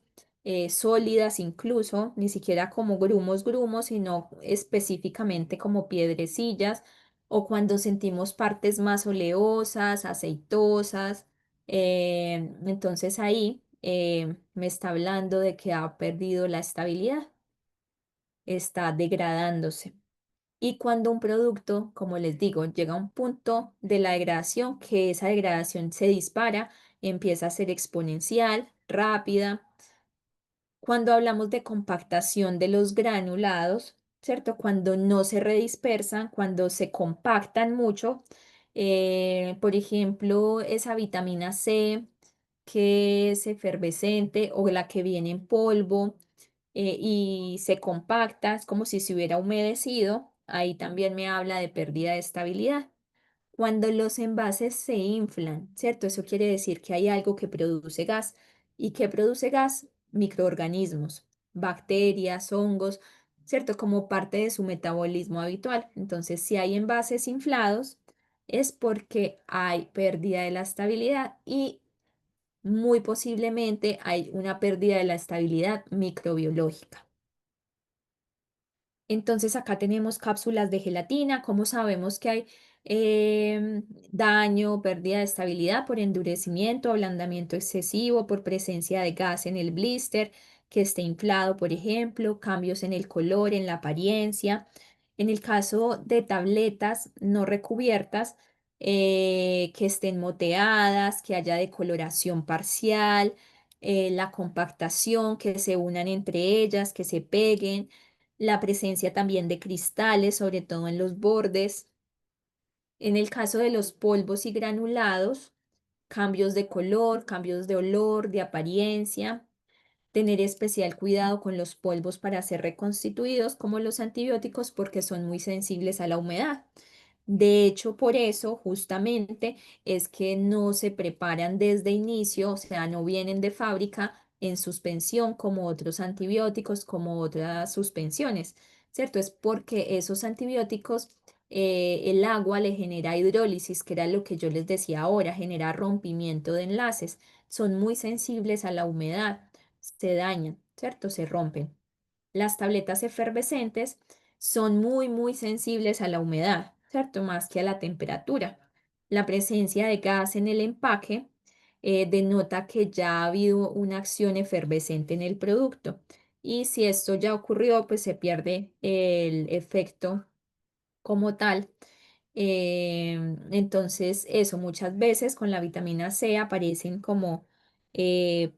sólidas incluso, ni siquiera como grumos, grumos, sino específicamente como piedrecillas, o cuando sentimos partes más oleosas, aceitosas. Entonces ahí me está hablando de que ha perdido la estabilidad, está degradándose. Y cuando un producto, como les digo, llega a un punto de la degradación, que esa degradación se dispara, empieza a ser exponencial, rápida. Cuando hablamos de compactación de los granulados, ¿cierto? Cuando no se redispersan, cuando se compactan mucho, por ejemplo, esa vitamina C que es efervescente o la que viene en polvo y se compacta, es como si se hubiera humedecido, ahí también me habla de pérdida de estabilidad. Cuando los envases se inflan, ¿cierto? Eso quiere decir que hay algo que produce gas. ¿Y qué produce gas? Microorganismos, bacterias, hongos, ¿cierto? Como parte de su metabolismo habitual. Entonces, si hay envases inflados, es porque hay pérdida de la estabilidad y muy posiblemente hay una pérdida de la estabilidad microbiológica. Entonces acá tenemos cápsulas de gelatina. ¿Cómo sabemos que hay daño, pérdida de estabilidad por endurecimiento, ablandamiento excesivo, por presencia de gas en el blister, que esté inflado, por ejemplo, cambios en el color, en la apariencia? En el caso de tabletas no recubiertas, que estén moteadas, que haya decoloración parcial, la compactación, que se unan entre ellas, que se peguen, la presencia también de cristales, sobre todo en los bordes. En el caso de los polvos y granulados, cambios de color, cambios de olor, de apariencia. Tener especial cuidado con los polvos para ser reconstituidos, como los antibióticos, porque son muy sensibles a la humedad. De hecho, por eso justamente es que no se preparan desde inicio, o sea, no vienen de fábrica en suspensión como otros antibióticos, como otras suspensiones, ¿cierto? Es porque esos antibióticos, el agua le genera hidrólisis, que era lo que yo les decía ahora, genera rompimiento de enlaces. Son muy sensibles a la humedad, se dañan, ¿cierto? Se rompen. Las tabletas efervescentes son muy sensibles a la humedad, ¿cierto? Más que a la temperatura. La presencia de gas en el empaque denota que ya ha habido una acción efervescente en el producto. Y si esto ya ocurrió, pues se pierde el efecto como tal. Entonces, eso muchas veces con la vitamina C aparecen como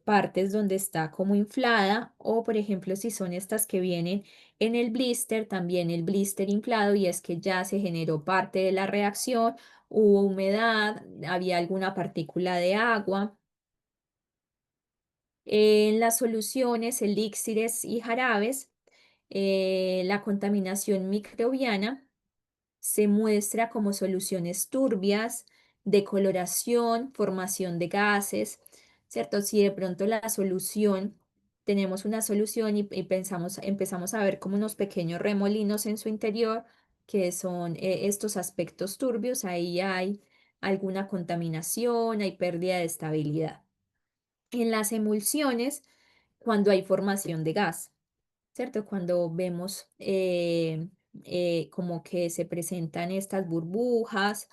partes donde está como inflada, o por ejemplo si son estas que vienen en el blister, también el blister inflado, y es que ya se generó parte de la reacción, hubo humedad, había alguna partícula de agua. En las soluciones, elixires y jarabes, la contaminación microbiana se muestra como soluciones turbias, decoloración, formación de gases, ¿cierto? Si de pronto la solución, tenemos una solución y empezamos a ver como unos pequeños remolinos en su interior, que son estos aspectos turbios, ahí hay alguna contaminación, hay pérdida de estabilidad. En las emulsiones, cuando hay formación de gas. ¿Cierto? Cuando vemos como que se presentan estas burbujas,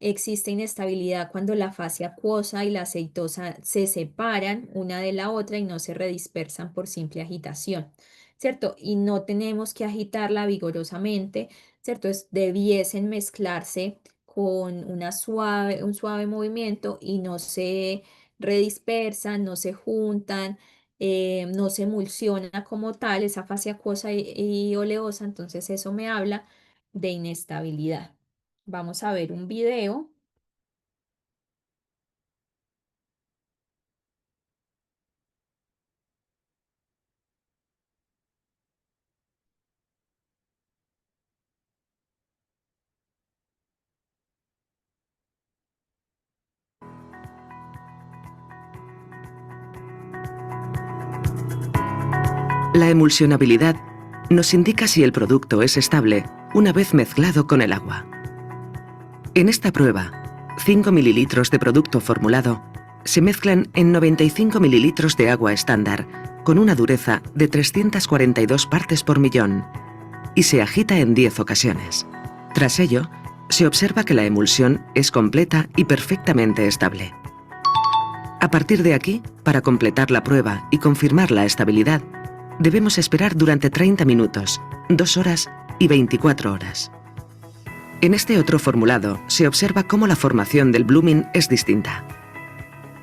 existe inestabilidad cuando la fase acuosa y la aceitosa se separan una de la otra y no se redispersan por simple agitación, ¿cierto? Y no tenemos que agitarla vigorosamente, ¿cierto? Debiesen mezclarse con un suave movimiento y no se redispersan, no se juntan, no se emulsiona como tal esa fase acuosa y oleosa, entonces eso me habla de inestabilidad. Vamos a ver un video. La emulsionabilidad nos indica si el producto es estable una vez mezclado con el agua. En esta prueba, 5 mililitros de producto formulado se mezclan en 95 mililitros de agua estándar con una dureza de 342 partes por millón y se agita en 10 ocasiones. Tras ello, se observa que la emulsión es completa y perfectamente estable. A partir de aquí, para completar la prueba y confirmar la estabilidad, debemos esperar durante 30 minutos, 2 horas y 24 horas. En este otro formulado se observa cómo la formación del blooming es distinta.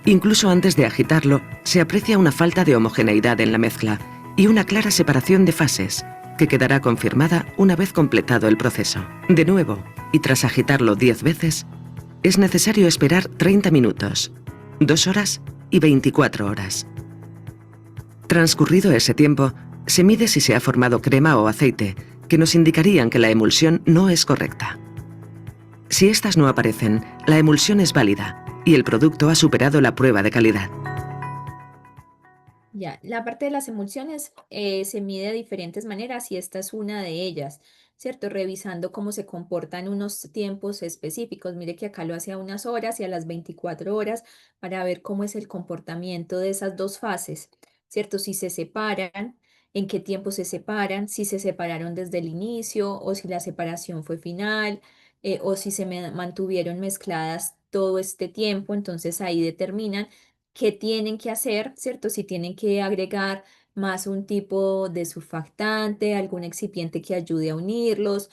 Incluso antes de agitarlo, se aprecia una falta de homogeneidad en la mezcla y una clara separación de fases, que quedará confirmada una vez completado el proceso. De nuevo, y tras agitarlo 10 veces, es necesario esperar 30 minutos, 2 horas y 24 horas. Transcurrido ese tiempo, se mide si se ha formado crema o aceite, que nos indicarían que la emulsión no es correcta. Si estas no aparecen, la emulsión es válida y el producto ha superado la prueba de calidad. Ya, la parte de las emulsiones se mide de diferentes maneras y esta es una de ellas, ¿cierto? Revisando cómo se comportan unos tiempos específicos. Mire que acá lo hace a unas horas y a las 24 horas para ver cómo es el comportamiento de esas dos fases, ¿cierto? Si se separan, en qué tiempo se separan, si se separaron desde el inicio o si la separación fue final, o si mantuvieron mezcladas todo este tiempo. Entonces ahí determinan qué tienen que hacer, ¿cierto? Si tienen que agregar más un tipo de surfactante, algún excipiente que ayude a unirlos,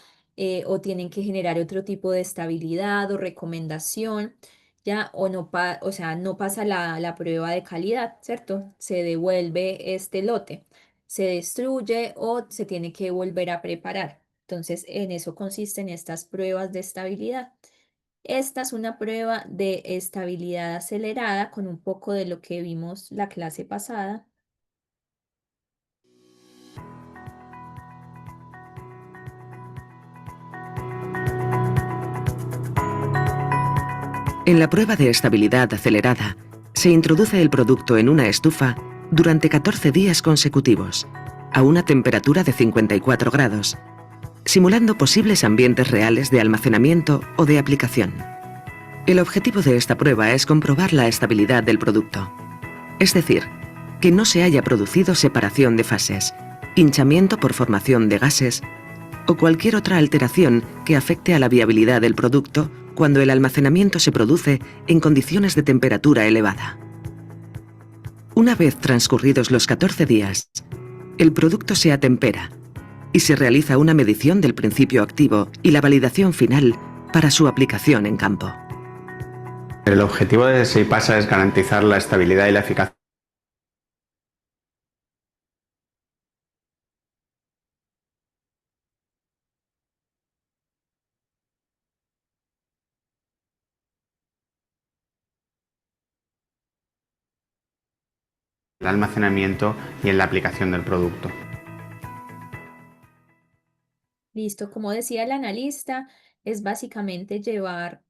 o tienen que generar otro tipo de estabilidad o recomendación, ya, o no, o sea, no pasa la prueba de calidad, ¿cierto? Se devuelve este lote, se destruye o se tiene que volver a preparar. Entonces, en eso consisten estas pruebas de estabilidad. Esta es una prueba de estabilidad acelerada con un poco de lo que vimos la clase pasada. En la prueba de estabilidad acelerada, se introduce el producto en una estufa durante 14 días consecutivos, a una temperatura de 54 grados, simulando posibles ambientes reales de almacenamiento o de aplicación. El objetivo de esta prueba es comprobar la estabilidad del producto, es decir, que no se haya producido separación de fases, hinchamiento por formación de gases o cualquier otra alteración que afecte a la viabilidad del producto cuando el almacenamiento se produce en condiciones de temperatura elevada. Una vez transcurridos los 14 días, el producto se atempera y se realiza una medición del principio activo y la validación final para su aplicación en campo. El objetivo de SEIPASA es garantizar la estabilidad y la eficacia del almacenamiento y en la aplicación del producto. Listo, como decía el analista, es básicamente llevar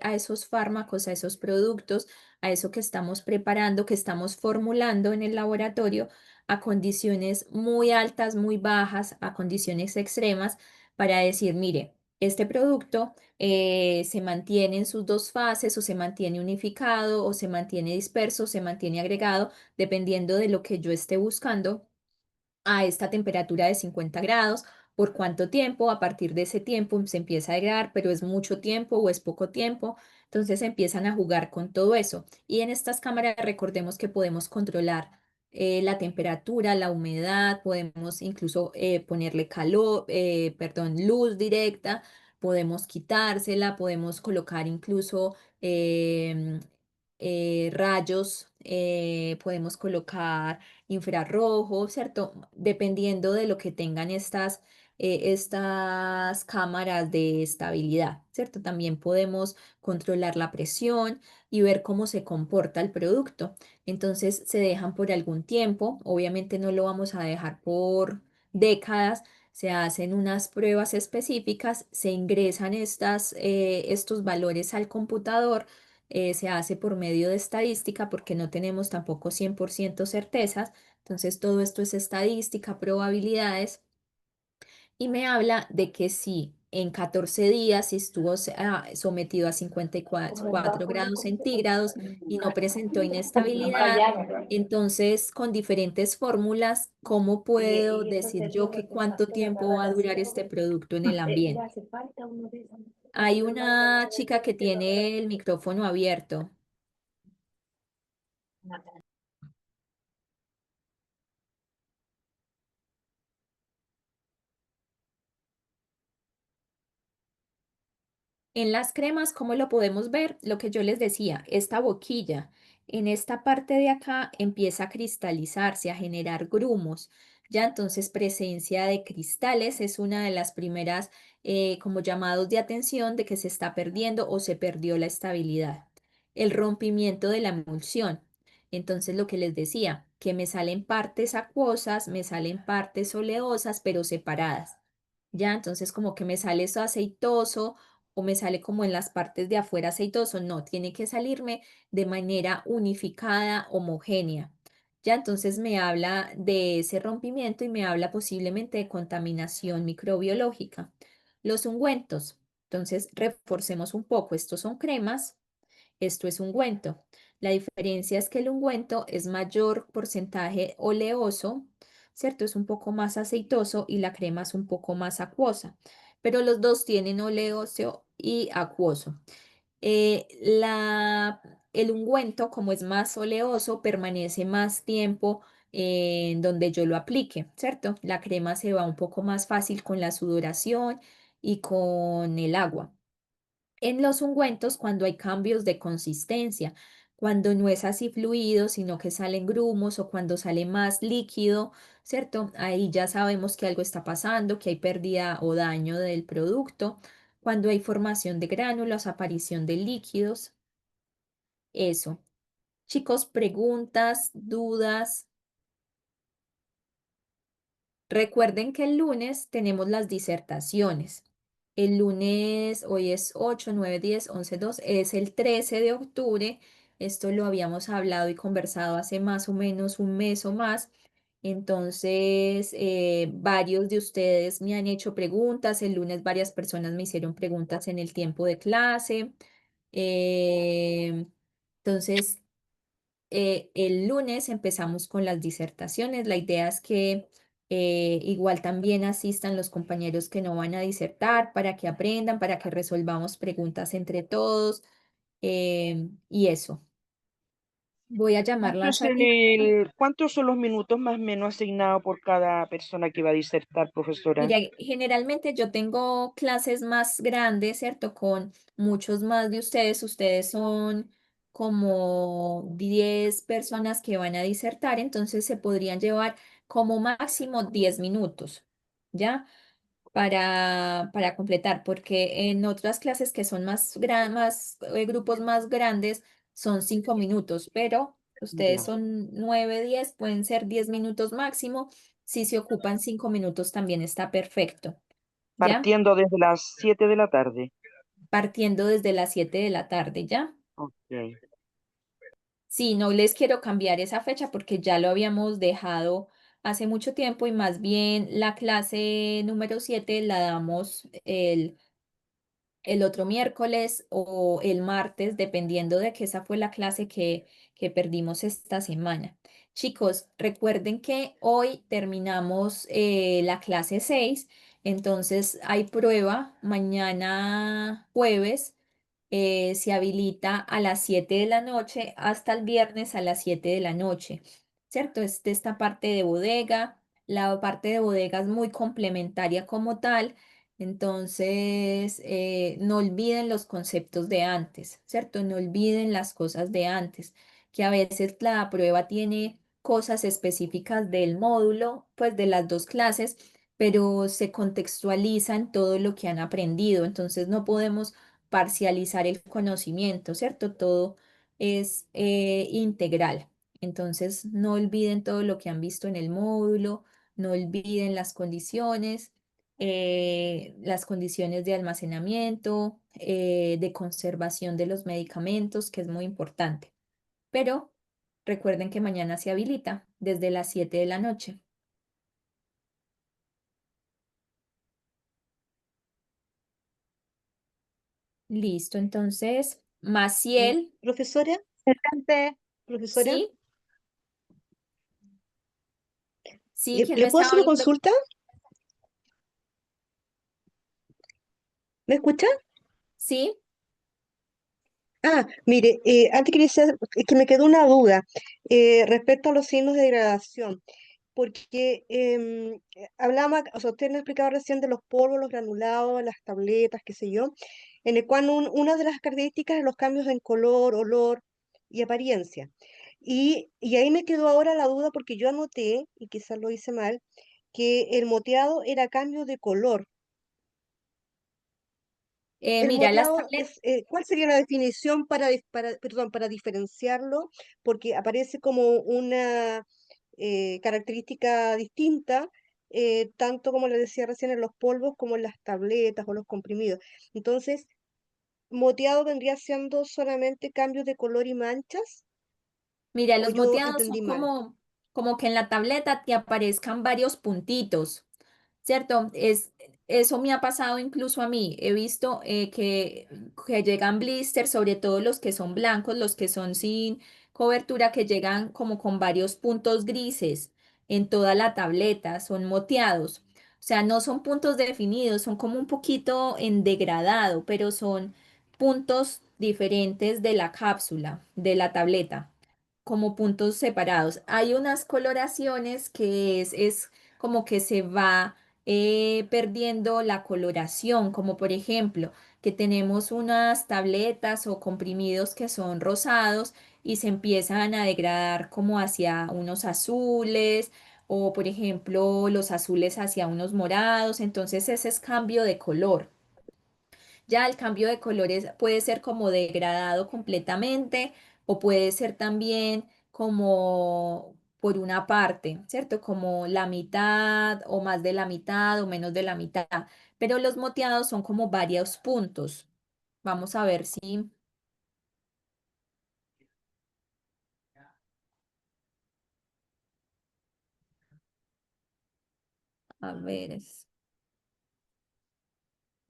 a esos fármacos, a esos productos, a eso que estamos preparando, que estamos formulando en el laboratorio, a condiciones muy altas, muy bajas, a condiciones extremas, para decir, mire, este producto se mantiene en sus dos fases o se mantiene unificado o se mantiene disperso, se mantiene agregado, dependiendo de lo que yo esté buscando a esta temperatura de 50 grados, por cuánto tiempo, a partir de ese tiempo se empieza a agregar, pero es mucho tiempo o es poco tiempo, entonces empiezan a jugar con todo eso. Y en estas cámaras recordemos que podemos controlar la temperatura, la humedad, podemos incluso ponerle calor, perdón, luz directa, podemos quitársela, podemos colocar incluso rayos, podemos colocar infrarrojo, ¿cierto? Dependiendo de lo que tengan estas cámaras de estabilidad, ¿cierto? También podemos controlar la presión y ver cómo se comporta el producto. Entonces se dejan por algún tiempo, obviamente no lo vamos a dejar por décadas. Se hacen unas pruebas específicas, se ingresan estos valores al computador, se hace por medio de estadística porque no tenemos tampoco 100% certezas. Entonces, todo esto es estadística, probabilidades, y me habla de que si en 14 días si estuvo sometido a 54 grados centígrados y no presentó inestabilidad, entonces con diferentes fórmulas, ¿cómo puedo decir yo que cuánto tiempo va a durar este producto en el ambiente? Hay una chica que tiene el micrófono abierto. En las cremas, ¿cómo lo podemos ver? Lo que yo les decía, esta boquilla en esta parte de acá empieza a cristalizarse, a generar grumos. Ya entonces presencia de cristales es una de las primeras como llamados de atención de que se está perdiendo o se perdió la estabilidad. El rompimiento de la emulsión. Entonces lo que les decía, que me salen partes acuosas, me salen partes oleosas, pero separadas. Ya, entonces como que me sale eso aceitoso o me sale como en las partes de afuera aceitoso. No, tiene que salirme de manera unificada, homogénea. Ya, entonces me habla de ese rompimiento y me habla posiblemente de contaminación microbiológica. Los ungüentos. Entonces, reforcemos un poco. Estos son cremas, esto es ungüento. La diferencia es que el ungüento es mayor porcentaje oleoso, ¿cierto? Es un poco más aceitoso y la crema es un poco más acuosa, pero los dos tienen oleoso y acuoso. El ungüento, como es más oleoso, permanece más tiempo en donde yo lo aplique, ¿cierto? La crema se va un poco más fácil con la sudoración y con el agua. En los ungüentos, cuando hay cambios de consistencia, cuando no es así fluido, sino que salen grumos o cuando sale más líquido, ¿cierto? Ahí ya sabemos que algo está pasando, que hay pérdida o daño del producto. Cuando hay formación de gránulos, aparición de líquidos, eso. Chicos, preguntas, dudas. Recuerden que el lunes tenemos las disertaciones. El lunes, hoy es 8, 9, 10, 11, 12, es el 13 de octubre. Esto lo habíamos hablado y conversado hace más o menos un mes o más. Entonces, varios de ustedes me han hecho preguntas. El lunes varias personas me hicieron preguntas en el tiempo de clase. Eh, entonces, el lunes empezamos con las disertaciones. La idea es que igual también asistan los compañeros que no van a disertar para que aprendan, para que resolvamos preguntas entre todos y eso. Voy a llamar la salida. ¿Cuántos son los minutos más o menos asignados por cada persona que va a disertar, profesora? Mira, generalmente yo tengo clases más grandes, ¿cierto? Con muchos más de ustedes. Ustedes son como 10 personas que van a disertar, entonces se podrían llevar como máximo 10 minutos, ¿ya? Para completar, porque en otras clases que son grupos más grandes, son 5 minutos, pero ustedes Ya. son 9 10 pueden ser 10 minutos máximo. Si se ocupan 5 minutos también está perfecto, ¿ya? Partiendo desde las 7 de la tarde. Partiendo desde las 7 de la tarde, ¿ya? Ok. Sí, no les quiero cambiar esa fecha porque ya lo habíamos dejado hace mucho tiempo y más bien la clase número 7 la damos el otro miércoles o el martes, dependiendo de que esa fue la clase que perdimos esta semana. Chicos, recuerden que hoy terminamos la clase 6, entonces hay prueba mañana jueves. Se habilita a las 7 de la noche hasta el viernes a las 7 de la noche, ¿cierto? Es de esta parte de bodega. La parte de bodega es muy complementaria como tal. Entonces, no olviden los conceptos de antes, ¿cierto? No olviden las cosas de antes, que a veces la prueba tiene cosas específicas del módulo, pues de las dos clases, pero se contextualiza en todo lo que han aprendido. Entonces, no podemos parcializar el conocimiento, ¿cierto? Todo es integral. Entonces, no olviden todo lo que han visto en el módulo, no olviden las condiciones de almacenamiento, de conservación de los medicamentos, que es muy importante. Pero recuerden que mañana se habilita desde las 7 de la noche. Listo, entonces, Maciel, Profesora, profesora, ¿sí? ¿Sí? ¿Quién me ¿le puedo estaba hacer una hablando? consulta? ¿Me escucha? ¿Sí? Mire, antes quería hacer, es que me quedó una duda respecto a los signos de degradación, porque hablaba, o sea, usted nos explicaba recién de los polvos, los granulados, las tabletas, qué sé yo, en el cual una de las características es los cambios en color, olor y apariencia. Y ahí me quedó ahora la duda porque yo anoté, y quizás lo hice mal, que el moteado era cambio de color. El Mira, las moteado tabletas. es, ¿cuál sería la definición perdón, para diferenciarlo? Porque aparece como una característica distinta, tanto como le decía recién en los polvos como en las tabletas o los comprimidos. Entonces, moteado vendría siendo solamente cambios de color y manchas, Mira, o los yo moteados son entendí mal. como que en la tableta te aparezcan varios puntitos, ¿cierto? Eso me ha pasado incluso a mí. He visto que llegan blisters, sobre todo los que son blancos, los que son sin cobertura, que llegan como con varios puntos grises en toda la tableta, son moteados. O sea, no son puntos definidos, son como un poquito en degradado, pero son puntos diferentes de la cápsula, de la tableta como puntos separados. Hay unas coloraciones que es como que se va perdiendo la coloración, como por ejemplo que tenemos unas tabletas o comprimidos que son rosados y se empiezan a degradar como hacia unos azules o por ejemplo los azules hacia unos morados, entonces ese es cambio de color. Ya el cambio de colores puede ser como degradado completamente o puede ser también como por una parte, ¿cierto? Como la mitad o más de la mitad o menos de la mitad. Pero los moteados son como varios puntos. Vamos a ver si, a ver,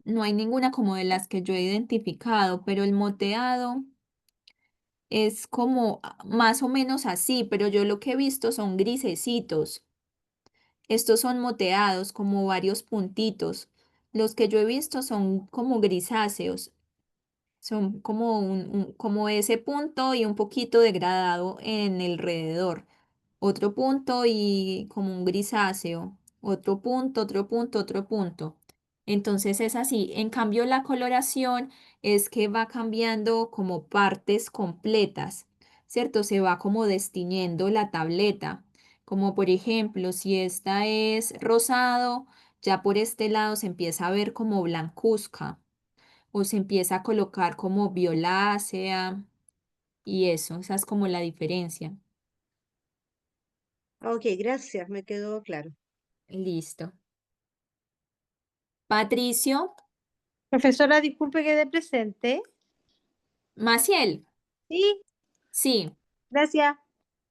no hay ninguna como de las que yo he identificado, pero el moteado es como más o menos así, pero yo lo que he visto son grisecitos. Estos son moteados, como varios puntitos. Los que yo he visto son como grisáceos, son como como ese punto y un poquito degradado en el alrededor. Otro punto y como un grisáceo. Otro punto, otro punto, otro punto. Entonces es así. En cambio, la coloración es que va cambiando como partes completas, ¿cierto? Se va como destiñendo la tableta. Como por ejemplo, si esta es rosado, ya por este lado se empieza a ver como blancuzca o se empieza a colocar como violácea y eso, esa es como la diferencia. Ok, gracias, me quedó claro. Listo. Patricio, Profesora, disculpe que dé presente. Maciel, Sí, sí. gracias.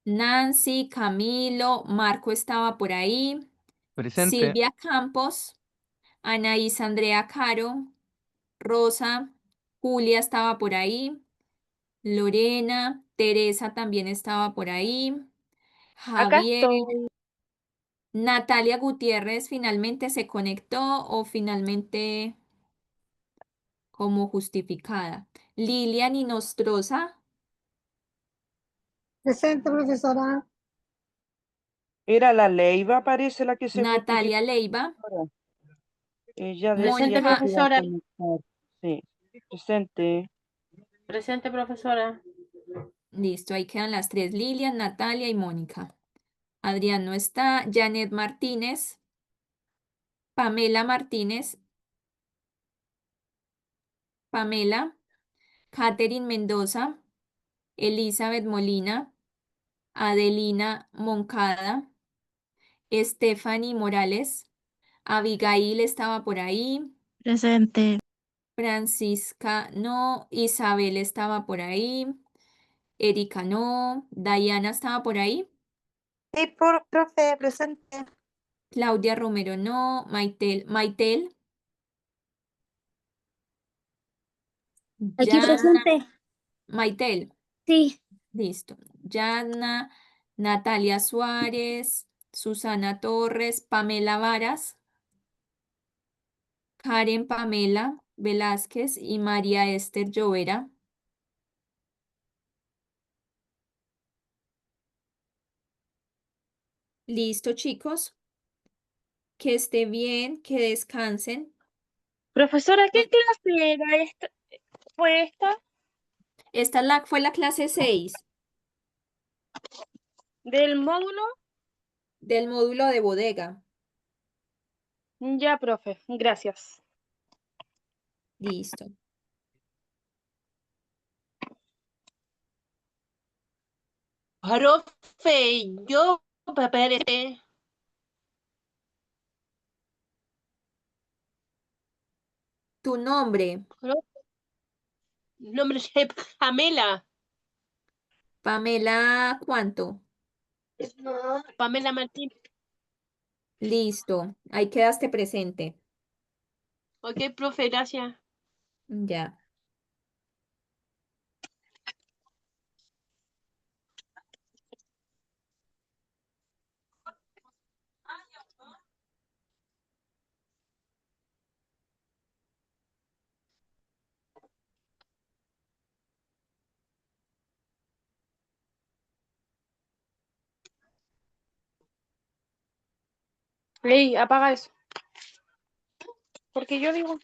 Nancy, Camilo, Marco estaba por ahí. Presente. Silvia Campos, Anaís Andrea Caro, Rosa, Julia estaba por ahí. Lorena, Teresa también estaba por ahí. Acá Javier, estoy. Natalia Gutiérrez finalmente se conectó o finalmente como justificada. Lilian Inostroza, Presente, profesora. Era la Leiva, parece la que se Natalia justificó Leiva, ahora. Ella decía Presente, que Mónica, se iba a profesora. conectar. Sí, presente. Presente, profesora. listo, ahí quedan las tres, Lilian, Natalia y Mónica. Adrián no está, Janet Martínez, Pamela Martínez, Pamela, Catherine Mendoza, Elizabeth Molina, Adelina Moncada, Stephanie Morales, Abigail estaba por ahí, Presente. Francisca no, Isabel estaba por ahí, Erika no, Diana estaba por ahí, Sí, profe, presente. Claudia Romero no, Maitel, Aquí Yana, presente. Maitel, Sí. listo, Yana, Natalia Suárez, Susana Torres, Pamela Varas, Karen Pamela Velázquez y María Esther Llovera. Listo, chicos, que esté bien, que descansen. Profesora, ¿qué clase era esta? ¿Fue esta? Esta fue la clase 6 ¿Del módulo? del módulo de bodega. Ya, profe. Gracias. Listo. Profe, yo me parece. Tu nombre, Nombre es Pamela. Pamela, ¿cuánto? Pamela Martín. Listo. Ahí quedaste presente. Ok, profe, gracias. Ya. Ey, apaga eso. porque yo digo,